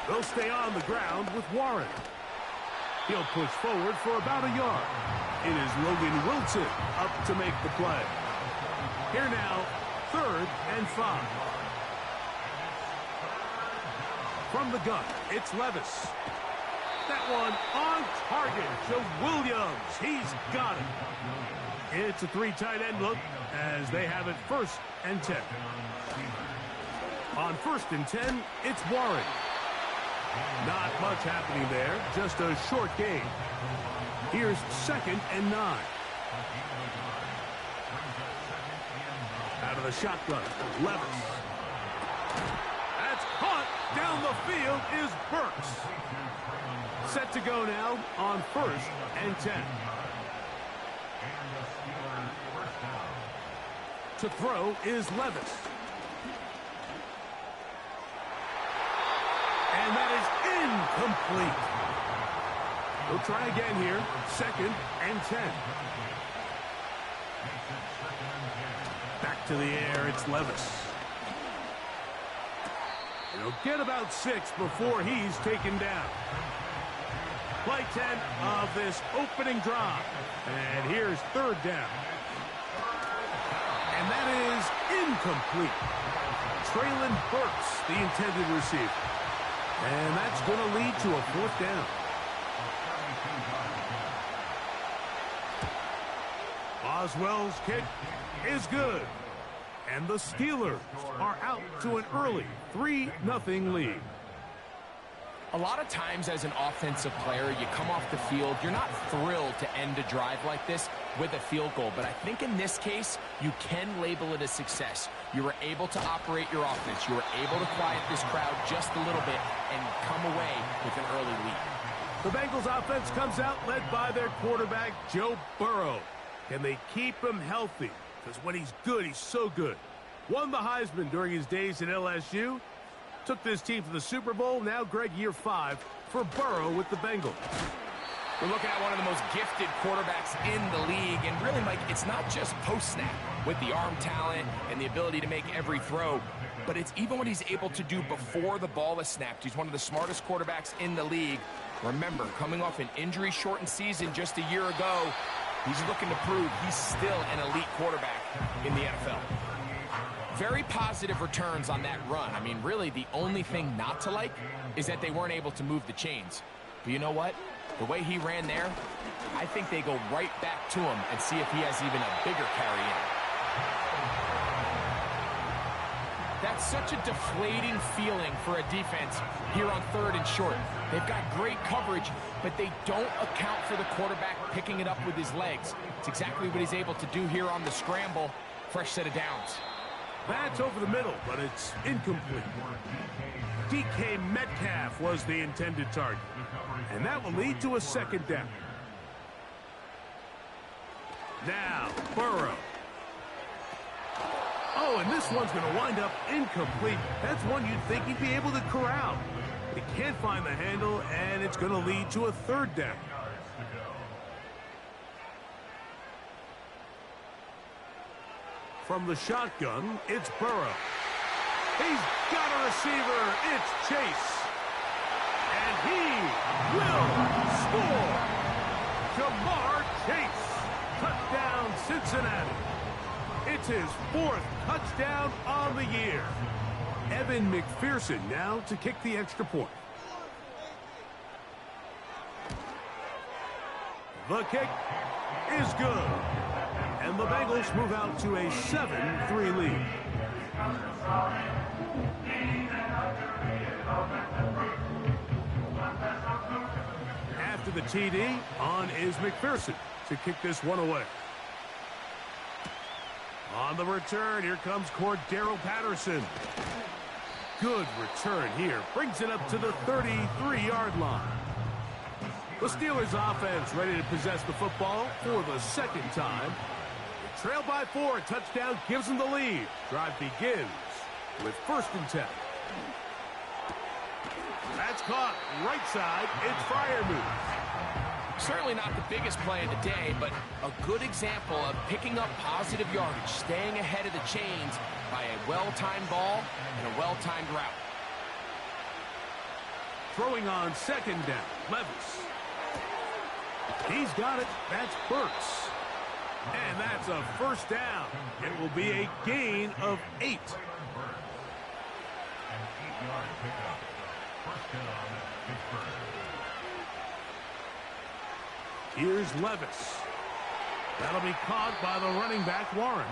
They'll stay on the ground with Warren. He'll push forward for about a yard. It is Logan Wilson up to make the play. Here now, 3rd and 5. From the gun, it's Levis. That one on target to Williams. He's got it. It's a 3 tight end look as they have it 1st and 10. On 1st and 10, it's Warren. Not much happening there, just a short gain. Here's 2nd and 9. Out of the shotgun, Levis. That's caught down the field is Burks. Set to go now on 1st and 10. To throw is Levis. And that is incomplete. We'll try again here. 2nd and 10. Back to the air, it's Levis. He'll get about 6 before he's taken down. Play 10 of this opening drive. And here's 3rd down. And that is incomplete. Traylon Burks, the intended receiver. And that's going to lead to a 4th down. Boswell's kick is good. And the Steelers are out to an early 3-0 lead. A lot of times as an offensive player, you come off the field, you're not thrilled to end a drive like this with a field goal. But I think in this case, you can label it a success. You were able to operate your offense. You were able to quiet this crowd just a little bit and come away with an early lead. The Bengals offense comes out led by their quarterback, Joe Burrow. Can they keep him healthy? Because when he's good, he's so good. Won the Heisman during his days at LSU. Took this team to the Super Bowl. Now, Greg, year 5 for Burrow with the Bengals. We're looking at one of the most gifted quarterbacks in the league. And really, Mike, it's not just post-snap with the arm talent and the ability to make every throw, but it's even what he's able to do before the ball is snapped. He's one of the smartest quarterbacks in the league. Remember, coming off an injury-shortened season just a year ago, he's looking to prove he's still an elite quarterback in the NFL. Very positive returns on that run. I mean, really, the only thing not to like is that they weren't able to move the chains. But you know what? The way he ran there, I think they go right back to him and see if he has even a bigger carry in. That's such a deflating feeling for a defense here on 3rd and short. They've got great coverage, but they don't account for the quarterback picking it up with his legs. It's exactly what he's able to do here on the scramble. Fresh set of downs. That's over the middle, but it's incomplete. DK Metcalf was the intended target, and that will lead to a 2nd down. Now, Burrow. Oh, and this one's going to wind up incomplete. That's one you'd think he'd be able to corral. He can't find the handle, and it's going to lead to a 3rd down. From the shotgun, it's Burrow. He's got a receiver. It's Chase. And he will score. Jamar Chase. Touchdown, Cincinnati. It's his 4th touchdown on the year. Evan McPherson now to kick the extra point. The kick is good. And the Bengals move out to a 7-3 lead. After the TD, on is McPherson to kick this one away. On the return, here comes Cordero Patterson. Good return here. Brings it up to the 33-yard line. The Steelers offense ready to possess the football for the 2nd time. They trail by 4. A touchdown gives them the lead. Drive begins with 1st and 10. That's caught right side. It's Freiermuth. Certainly not the biggest play of the day, but a good example of picking up positive yardage, staying ahead of the chains by a well-timed ball and a well-timed route. Throwing on 2nd down, Levis. He's got it. That's Burks. And that's a 1st down. It will be a gain of 8. Here's Levis. That'll be caught by the running back, Warren.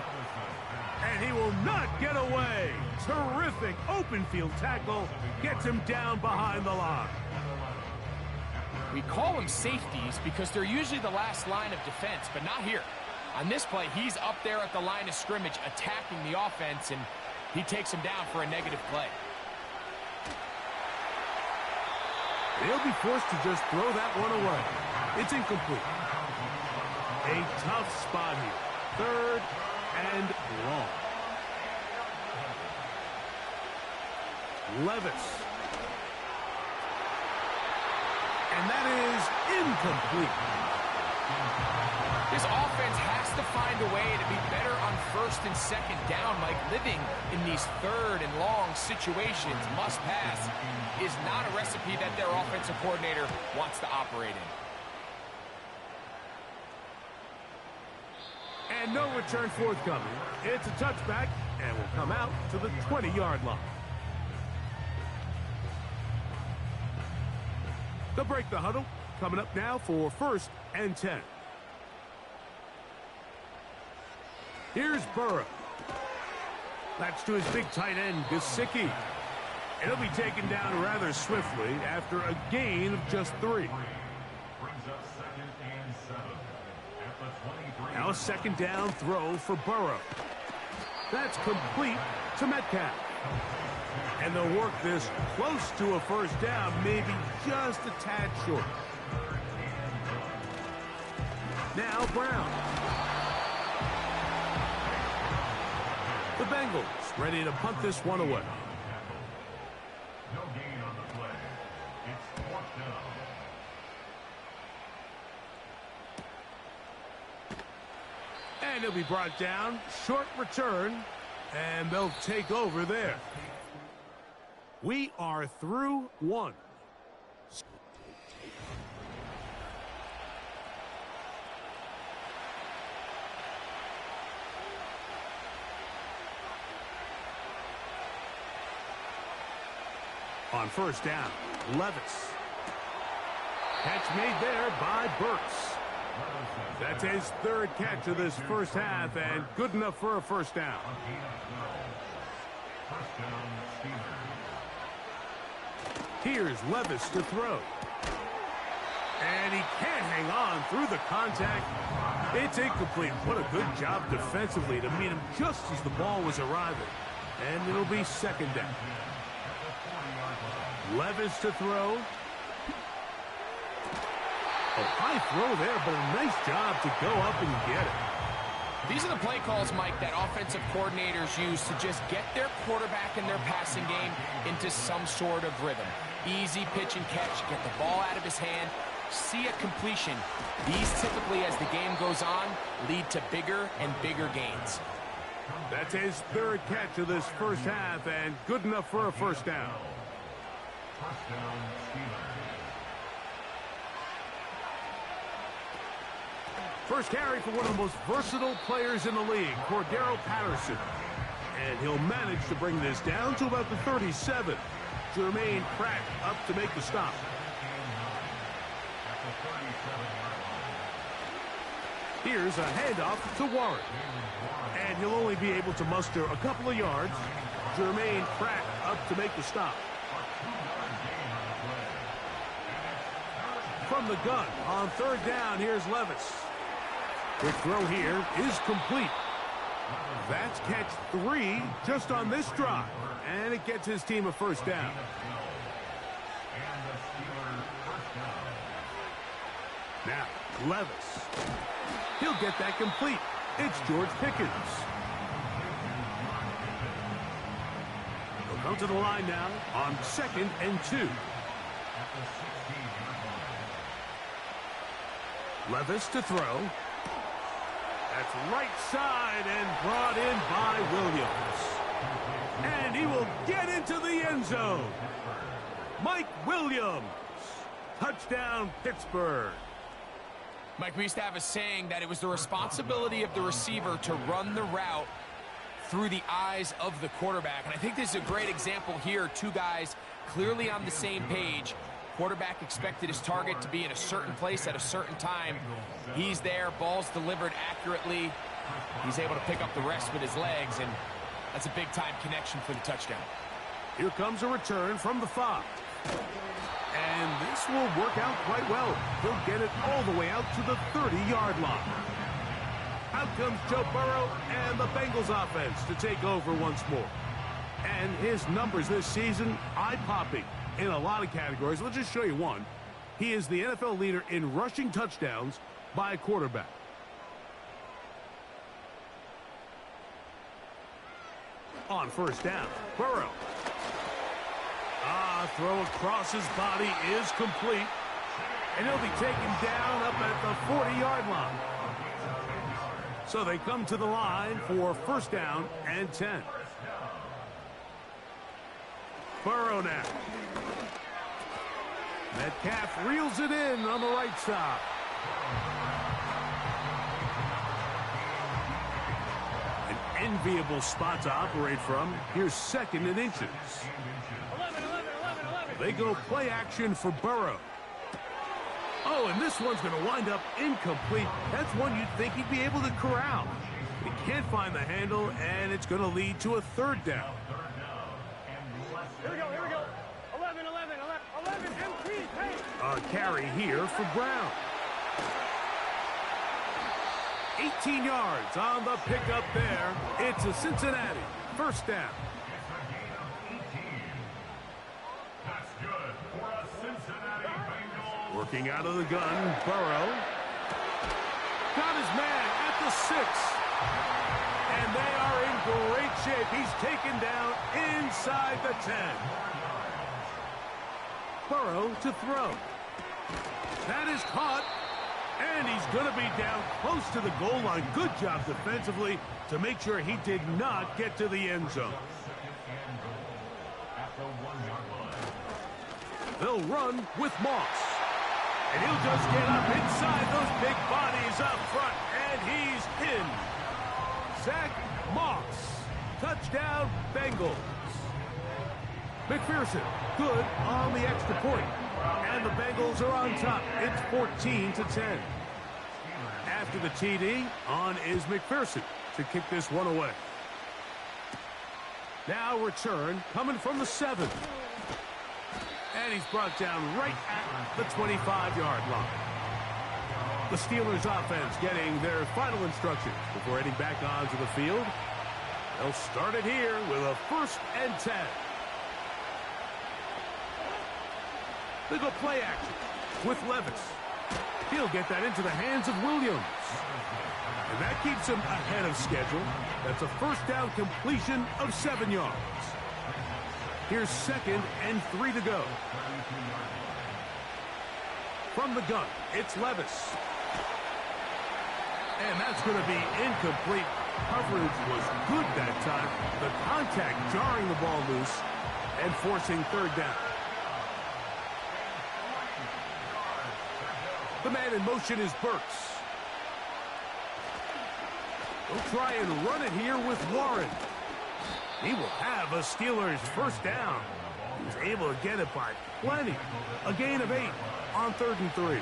And he will not get away. Terrific open field tackle. Gets him down behind the line. We call them safeties because they're usually the last line of defense, but not here. On this play, he's up there at the line of scrimmage attacking the offense, and he takes him down for a negative play. They'll be forced to just throw that one away. It's incomplete. A tough spot here. 3rd and long. Levis. And that is incomplete. This offense has to find a way to be better on 1st and 2nd down. Like, living in these 3rd and long situations, must pass, is not a recipe that their offensive coordinator wants to operate in. And no return forthcoming. It's a touchback and will come out to the 20-yard line. They'll break the huddle. Coming up now for 1st and 10. Here's Burrow. That's to his big tight end, Gesicki. It'll be taken down rather swiftly after a gain of just 3. Now a 2nd down throw for Burrow. That's complete to Metcalf. And they'll work this close to a 1st down, maybe just a tad short. Now Brown. The Bengals ready to punt this one away. No gain on the play. It's 4th down. And he'll be brought down. Short return. And they'll take over there. We are through 1. On 1st down, Levis. Catch made there by Burks. That's his 3rd catch of this 1st half, and good enough for a 1st down. Here's Levis to throw. And he can't hang on through the contact. It's incomplete. What a good job defensively to meet him just as the ball was arriving. And it'll be second down. Levis to throw. A high throw there, but a nice job to go up and get it. These are the play calls, Mike, that offensive coordinators use to just get their quarterback and their passing game into some sort of rhythm. Easy pitch and catch, get the ball out of his hand, see a completion. These typically, as the game goes on, lead to bigger and bigger gains. That's his third catch of this first half, and good enough for a first down. First carry for one of the most versatile players in the league, Cordero Patterson. And he'll manage to bring this down to about the 37. Jermaine Pratt up to make the stop. Here's a handoff to Warren. And he'll only be able to muster a couple of yards. Jermaine Pratt up to make the stop. From the gun on third down, here's Levis. Quick throw here is complete. That's catch 3 just on this drive. And it gets his team a first down. Now, Levis. He'll get that complete. It's George Pickens. He'll come to the line now on 2nd and 2. Levis to throw. That's right side and brought in by Williams. And he will get into the end zone. Mike Williams. Touchdown, Pittsburgh. Mike, we used to have a saying that it was the responsibility of the receiver to run the route through the eyes of the quarterback. And I think this is a great example here. Two guys clearly on the same page. Quarterback expected his target to be in a certain place at a certain time. He's there, ball's delivered accurately. He's able to pick up the rest with his legs, and that's a big-time connection for the touchdown. Here comes a return from the 5. And this will work out quite well. He'll get it all the way out to the 30-yard line. Out comes Joe Burrow and the Bengals offense to take over once more. And his numbers this season, eye-popping in a lot of categories. Let's just show you one. He is the NFL leader in rushing touchdowns by a quarterback. On first down, Burrow. Throw across his body is complete. And he'll be taken down up at the 40-yard line. So they come to the line for first down and 10. Burrow now. Metcalf reels it in on the right side. An enviable spot to operate from. Here's 2nd and inches. They go play action for Burrow. Oh, and this one's going to wind up incomplete. That's one you'd think he'd be able to corral. He can't find the handle, and it's going to lead to a third down. Here we go. 11, MP, hey! A carry here for Brown. 18 yards on the pickup there. It's a Cincinnati first down. Working out of the gun, Burrow. Got his man at the 6. And they are in great shape. He's taken down inside the 10. Burrow to throw. That is caught. And he's going to be down close to the goal line. Good job defensively to make sure he did not get to the end zone. They'll run with Moss. And he'll just get up inside those big bodies up front. And he's in. Zach Moss. Touchdown, Bengals. McPherson, good on the extra point. And the Bengals are on top. It's 14-10. After the TD, on is McPherson to kick this one away. Now return coming from the 7. And he's brought down right at the 25-yard line. The Steelers offense getting their final instructions before heading back onto the field. They'll start it here with a 1st and 10. They go play action with Levis. He'll get that into the hands of Williams. And that keeps him ahead of schedule. That's a 1st down completion of 7 yards. Here's 2nd and 3 to go. From the gun, it's Levis. And that's going to be incomplete. Coverage was good that time. The contact jarring the ball loose and forcing 3rd down. The man in motion is Burks. They'll try and run it here with Warren. He will have a Steelers 1st down. He was able to get it by plenty. A gain of 8 on 3rd and 3.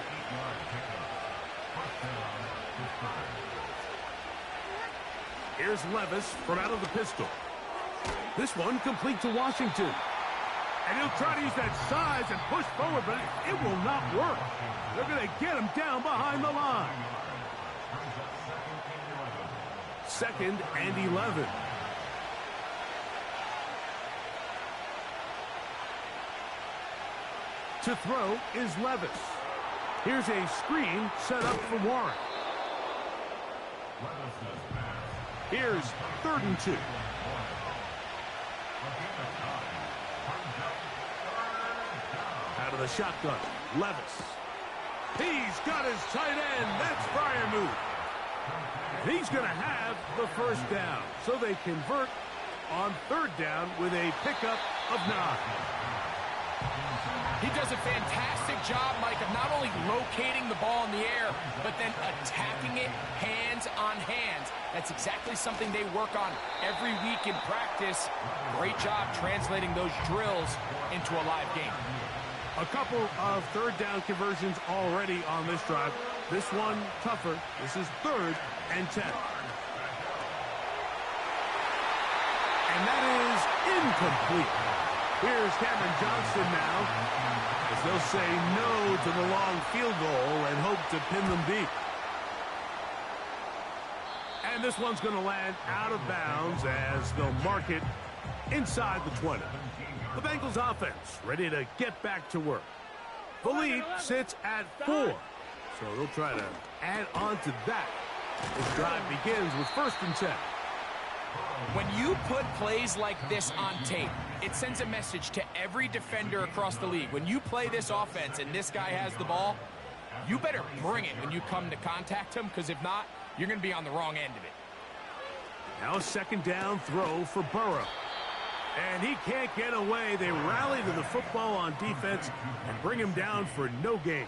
Here's Levis from out of the pistol. This one complete to Washington. And he'll try to use that size and push forward, but it will not work. They're going to get him down behind the line. 2nd and 11. To throw is Levis. Here's a screen set up for Warren. Here's 3rd and 2. Out of the shotgun, Levis. He's got his tight end. That's Freiermuth. He's going to have the 1st down. So they convert on 3rd down with a pickup of 9. He does a fantastic job, Mike, of not only locating the ball in the air, but then attacking it hands on hands. That's exactly something they work on every week in practice. Great job translating those drills into a live game. A couple of 3rd down conversions already on this drive. This one tougher. This is 3rd and 10. And that is incomplete. Here's Cameron Johnston now, as they'll say no to the long field goal and hope to pin them deep. And this one's going to land out of bounds as they'll mark it inside the 20. The Bengals offense ready to get back to work. The lead sits at 4, so they'll try to add on to that. This drive begins with 1st and 10. When you put plays like this on tape, it sends a message to every defender across the league. When you play this offense and this guy has the ball, you better bring it when you come to contact him, because if not, you're going to be on the wrong end of it. Now a 2nd down throw for Burrow. And he can't get away. They rally to the football on defense and bring him down for no gain.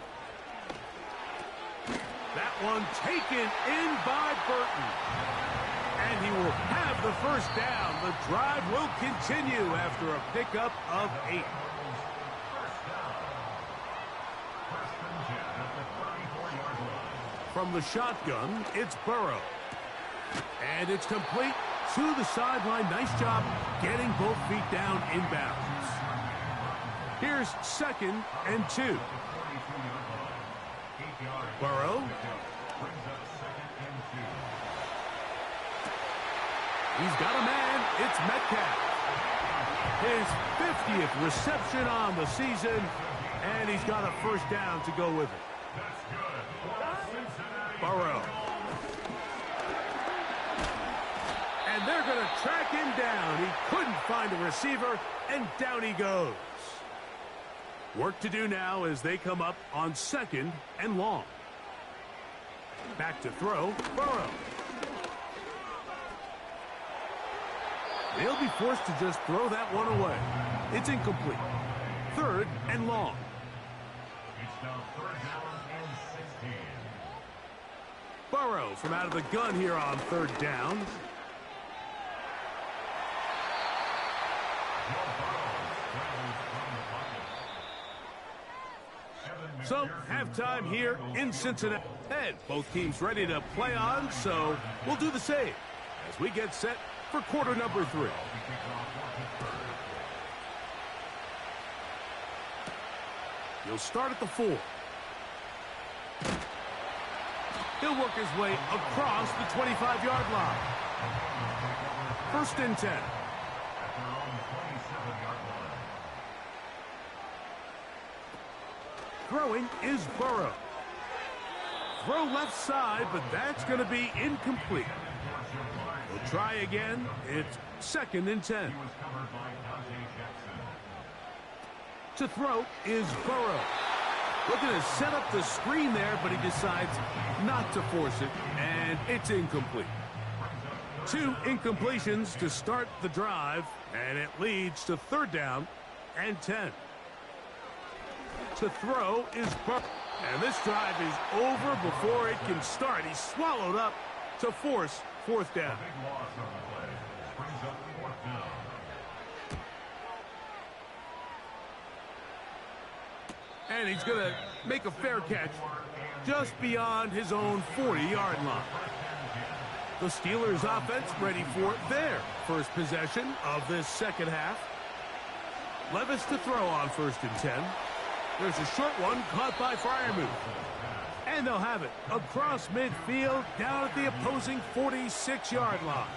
That one taken in by Burton. And he will have the 1st down. The drive will continue after a pickup of 8. From the shotgun, it's Burrow. And it's complete to the sideline. Nice job getting both feet down inbounds. Here's 2nd and 2. Burrow. He's got a man. It's Metcalf. His 50th reception on the season, and he's got a 1st down to go with it. Burrow. And they're going to track him down. He couldn't find a receiver, and down he goes. Work to do now as they come up on 2nd and long. Back to throw, Burrow. They'll be forced to just throw that one away. It's incomplete. 3rd and long. It's now 3rd down and 16. Burrow from out of the gun here on 3rd down. So, halftime here in Cincinnati. And both teams ready to play on, so we'll do the same as we get set for quarter number 3. He'll start at the 4. He'll work his way across the 25-yard line. 1st and 10. Throwing is Burrow. Throw left side, but that's going to be incomplete. We'll try again. It's 2nd and 10. To throw is Burrow. Looking to set up the screen there, but he decides not to force it, and it's incomplete. 2 incompletions to start the drive, and it leads to 3rd down and 10. To throw is Burrow. And this drive is over before it can start. He's swallowed up to force 4th down. And he's going to make a fair catch just beyond his own 40-yard line. The Steelers offense ready for their first possession of this second half. Levis to throw on 1st and 10. There's a short one caught by Freiermuth. And they'll have it across midfield down at the opposing 46-yard line.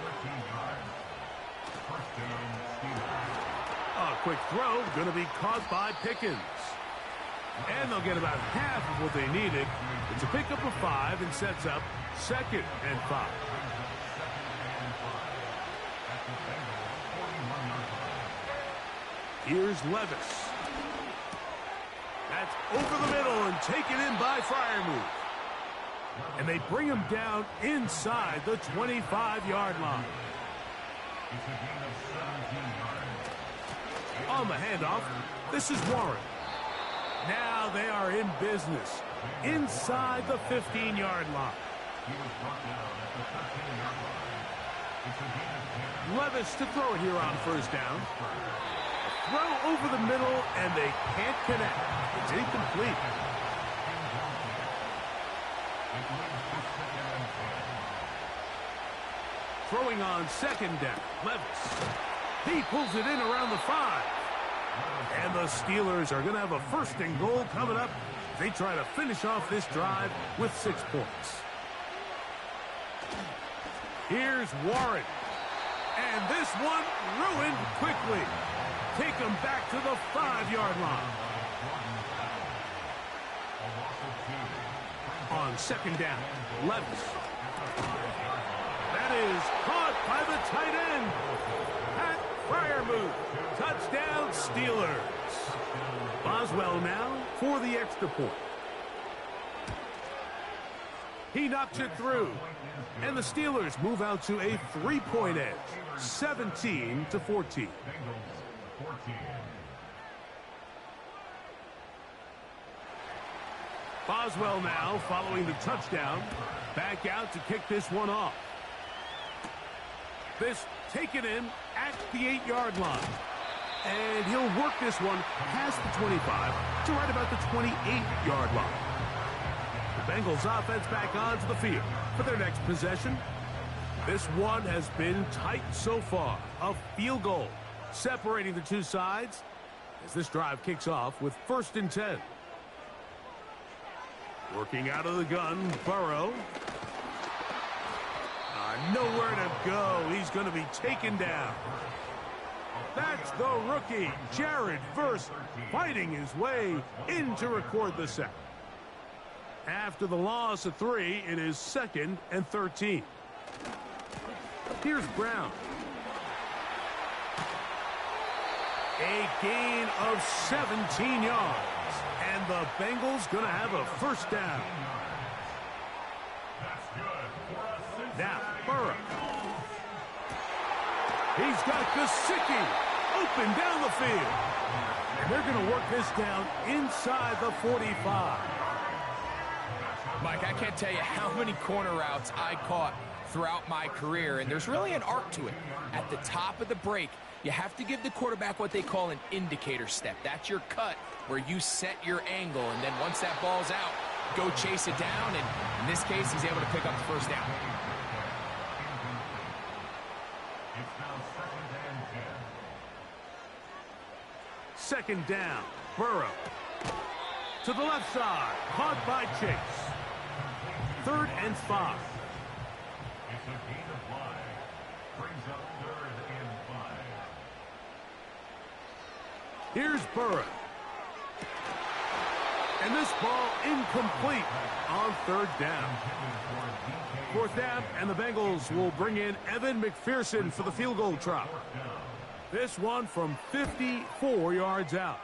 A quick throw going to be caught by Pickens. And they'll get about half of what they needed. It's a pickup of 5 and sets up 2nd and 5. Here's Levis. That's over the middle and taken in by Freiermuth. And they bring him down inside the 25-yard line. On the handoff, this is Warren. Now they are in business inside the 15-yard line. Levis to throw it here on 1st down. Throw over the middle, and they can't connect. It's incomplete. Throwing on 2nd down, Levis. He pulls it in around the 5. And the Steelers are going to have a 1st and goal coming up. They try to finish off this drive with 6 points. Here's Warren. And this one ruined quickly. Take him back to the 5-yard line. On 2nd down, Levis. That is caught by the tight end. Pat Freiermuth. Touchdown, Steelers. Boswell now for the extra point. He knocks it through. And the Steelers move out to a 3-point edge. 17-14. Boswell now following the touchdown. Back out to kick this one off. This taken in at the 8-yard line. And he'll work this one past the 25 to right about the 28-yard line. The Bengals offense back onto the field for their next possession. This one has been tight so far. A field goal separating the two sides as this drive kicks off with 1st and 10. Working out of the gun, Burrow. Nowhere to go. He's going to be taken down. That's the rookie, Jared Verse, fighting his way in to record the sack. After the loss of 3, it is 2nd and 13. Here's Brown. A gain of 17 yards. And the Bengals going to have a 1st down. Now, Burrow. He's got Gesicki open down the field. And they're going to work this down inside the 45. Mike, I can't tell you how many corner routes I caught throughout my career, and there's really an art to it. At the top of the break, you have to give the quarterback what they call an indicator step. That's your cut where you set your angle, and then once that ball's out, go chase it down, and in this case, he's able to pick up the 1st down. It's now 2nd and 10. Second down, Burrow. To the left side, caught by Chase. 3rd and 5. It's a gain of 5. Brings up 3rd and 5. Here's Burrow. And this ball incomplete on 3rd down. 4th down, and the Bengals will bring in Evan McPherson for the field goal try. This one from 54 yards out.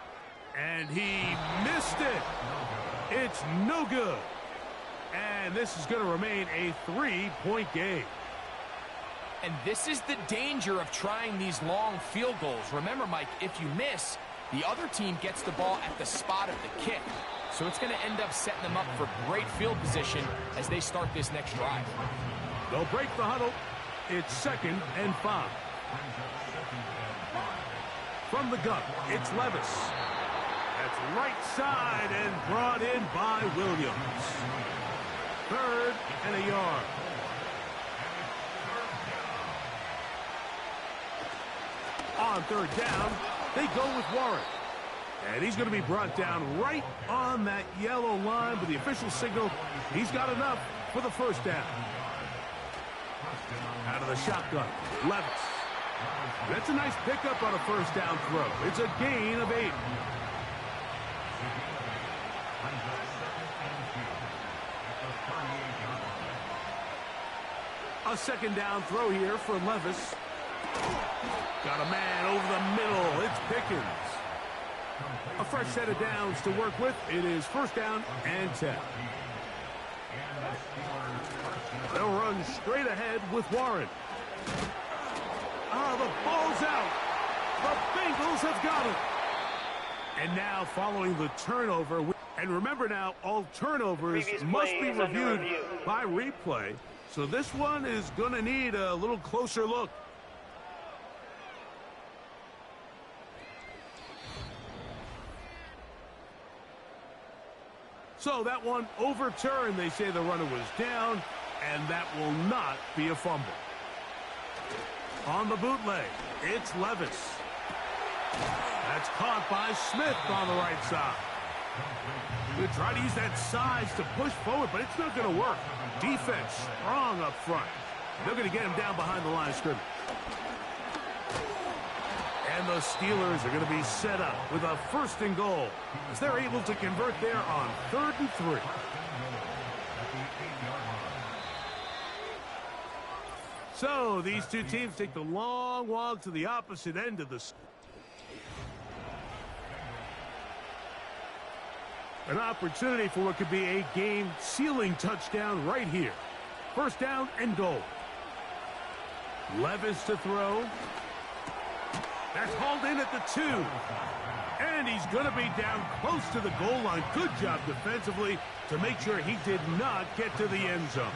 And he missed it. It's no good. And this is going to remain a 3-point game. And this is the danger of trying these long field goals. Remember, Mike, if you miss, the other team gets the ball at the spot of the kick. So it's going to end up setting them up for great field position as they start this next drive. They'll break the huddle. It's 2nd and 5. From the gun, it's Levis. That's right side and brought in by Williams. 3rd and a yard. On 3rd down, they go with Warren. And he's going to be brought down right on that yellow line with the official signal. He's got enough for the 1st down. Out of the shotgun, Levis. That's a nice pickup on a 1st down throw. It's a gain of 8. A 2nd down throw here for Levis. Got a man over the middle. It's Pickens. A fresh set of downs to work with. It is 1st down and 10. They'll run straight ahead with Warren. The ball's out. The Bengals have got it. And now following the turnover. And remember now, all turnovers must be reviewed by replay. So this one is going to need a little closer look. So that one overturned. They say the runner was down, and that will not be a fumble. On the bootleg, it's Levis. That's caught by Smith on the right side. They try to use that size to push forward, but it's not going to work. Defense strong up front. They're going to get him down behind the line of scrimmage. And the Steelers are going to be set up with a 1st and goal as they're able to convert there on 3rd and 3. So these two teams take the long walk to the opposite end of the... An opportunity for what could be a game-sealing touchdown right here. 1st down and goal. Levis to throw. That's hauled in at the 2. And he's going to be down close to the goal line. Good job defensively to make sure he did not get to the end zone.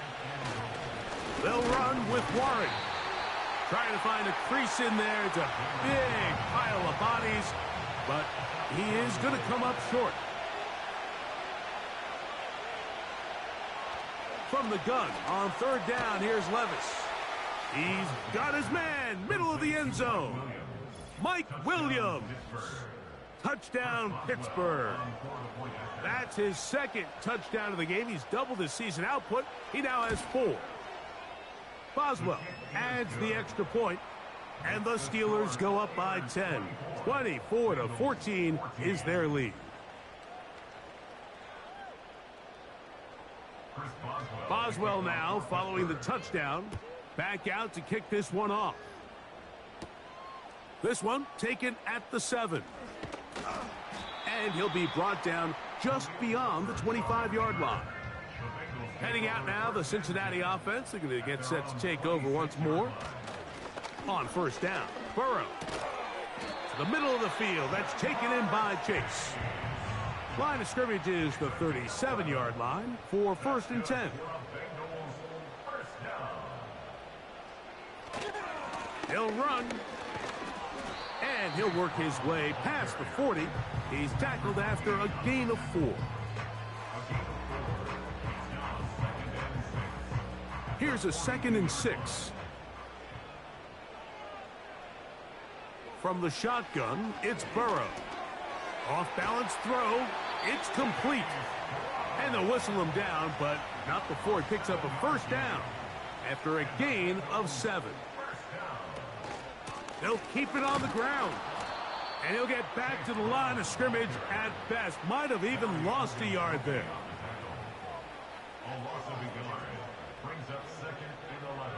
They'll run with Warren. Trying to find a crease in there. It's a big pile of bodies. But he is going to come up short. From the gun on 3rd down, here's Levis. He's got his man, middle of the end zone. Mike Williams. Touchdown, Pittsburgh. That's his 2nd touchdown of the game. He's doubled his season output. He now has 4. Boswell adds the extra point, and the Steelers go up by 10. 24-14 is their lead. Boswell now, following the touchdown, back out to kick this one off. This one taken at the 7. And he'll be brought down just beyond the 25-yard line. Heading out now, the Cincinnati offense. They're going to get set to take over once more. On 1st down, Burrow. To the middle of the field. That's taken in by Chase. Line of scrimmage is the 37-yard line for 1st and 10. He'll run. And he'll work his way past the 40. He's tackled after a gain of 4. Here's a 2nd and 6. From the shotgun, it's Burrow. Off-balance throw. It's complete. And they'll whistle him down, but not before he picks up a first down after a gain of 7. They'll keep it on the ground. And he'll get back to the line of scrimmage at best. Might have even lost a yard there. A loss of a yard brings up 2nd and 11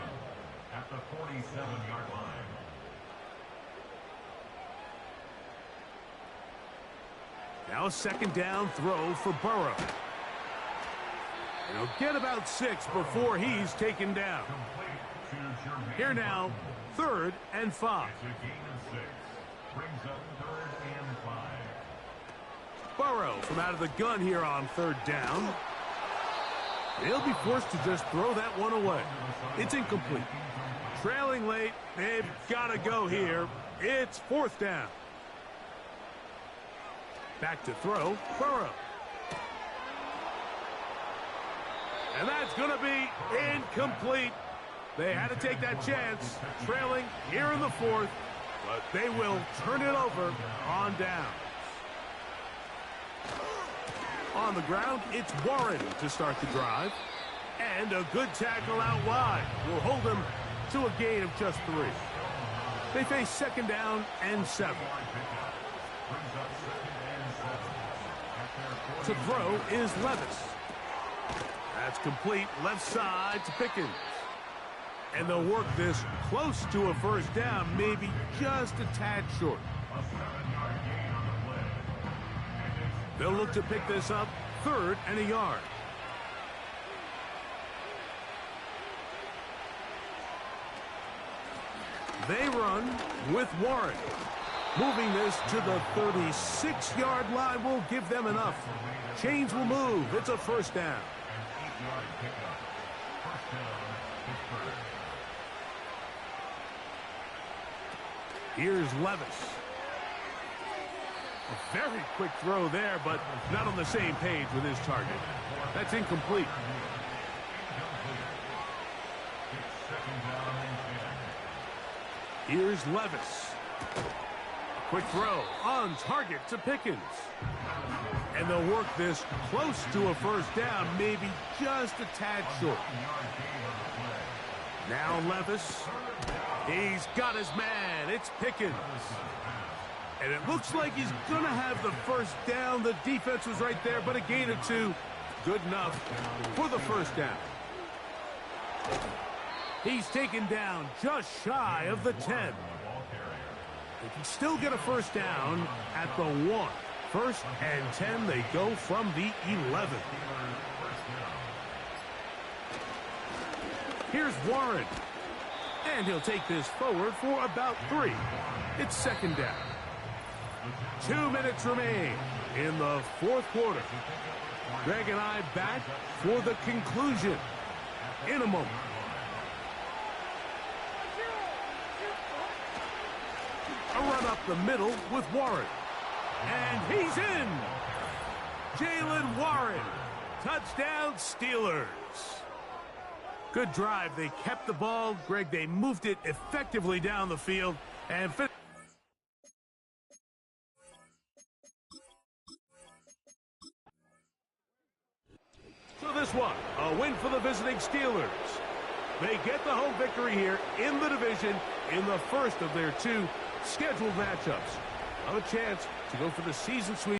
at the 47-yard line. Now a second down throw for Burrow. And he'll get about 6 before he's taken down. Here now, 3rd and 5. It's a gain of 6. Brings up 3rd and 5. Burrow from out of the gun here on 3rd down. He'll be forced to just throw that one away. It's incomplete. Trailing late, they've got to go here. It's 4th down. Back to throw, Burrow. And that's going to be incomplete. They had to take that chance, trailing here in the 4th, but they will turn it over on down. On the ground, it's Warren to start the drive. And a good tackle out wide will hold them to a gain of just 3. They face 2nd down and 7. To throw is Levis. That's complete, left side to Pickens. And they'll work this close to a first down, maybe just a tad short. They'll look to pick this up, 3rd and a yard. They run with Warren. Moving this to the 36-yard line will give them enough. Chains will move. It's a first down. Here's Levis. A very quick throw there, but not on the same page with his target. That's incomplete. Here's Levis. A quick throw on target to Pickens. And they'll work this close to a first down, maybe just a tad short. Now Levis. He's got his man. It's Pickens. And it looks like he's going to have the first down. The defense was right there, but a gain of 2. Good enough for the first down. He's taken down just shy of the 10. They can still get a first down at the 1. 1st and 10, they go from the 11. Here's Warren. And he'll take this forward for about 3. It's 2nd down. 2 minutes remain in the 4th quarter. Greg and I back for the conclusion in a moment. A run up the middle with Warren. And he's in. Jaylen Warren. Touchdown Steelers. Good drive. They kept the ball. Greg, they moved it effectively down the field. And so this one, a win for the visiting Steelers. They get the home victory here in the division in the first of their 2 scheduled matchups. Have a chance to go for the season sweep.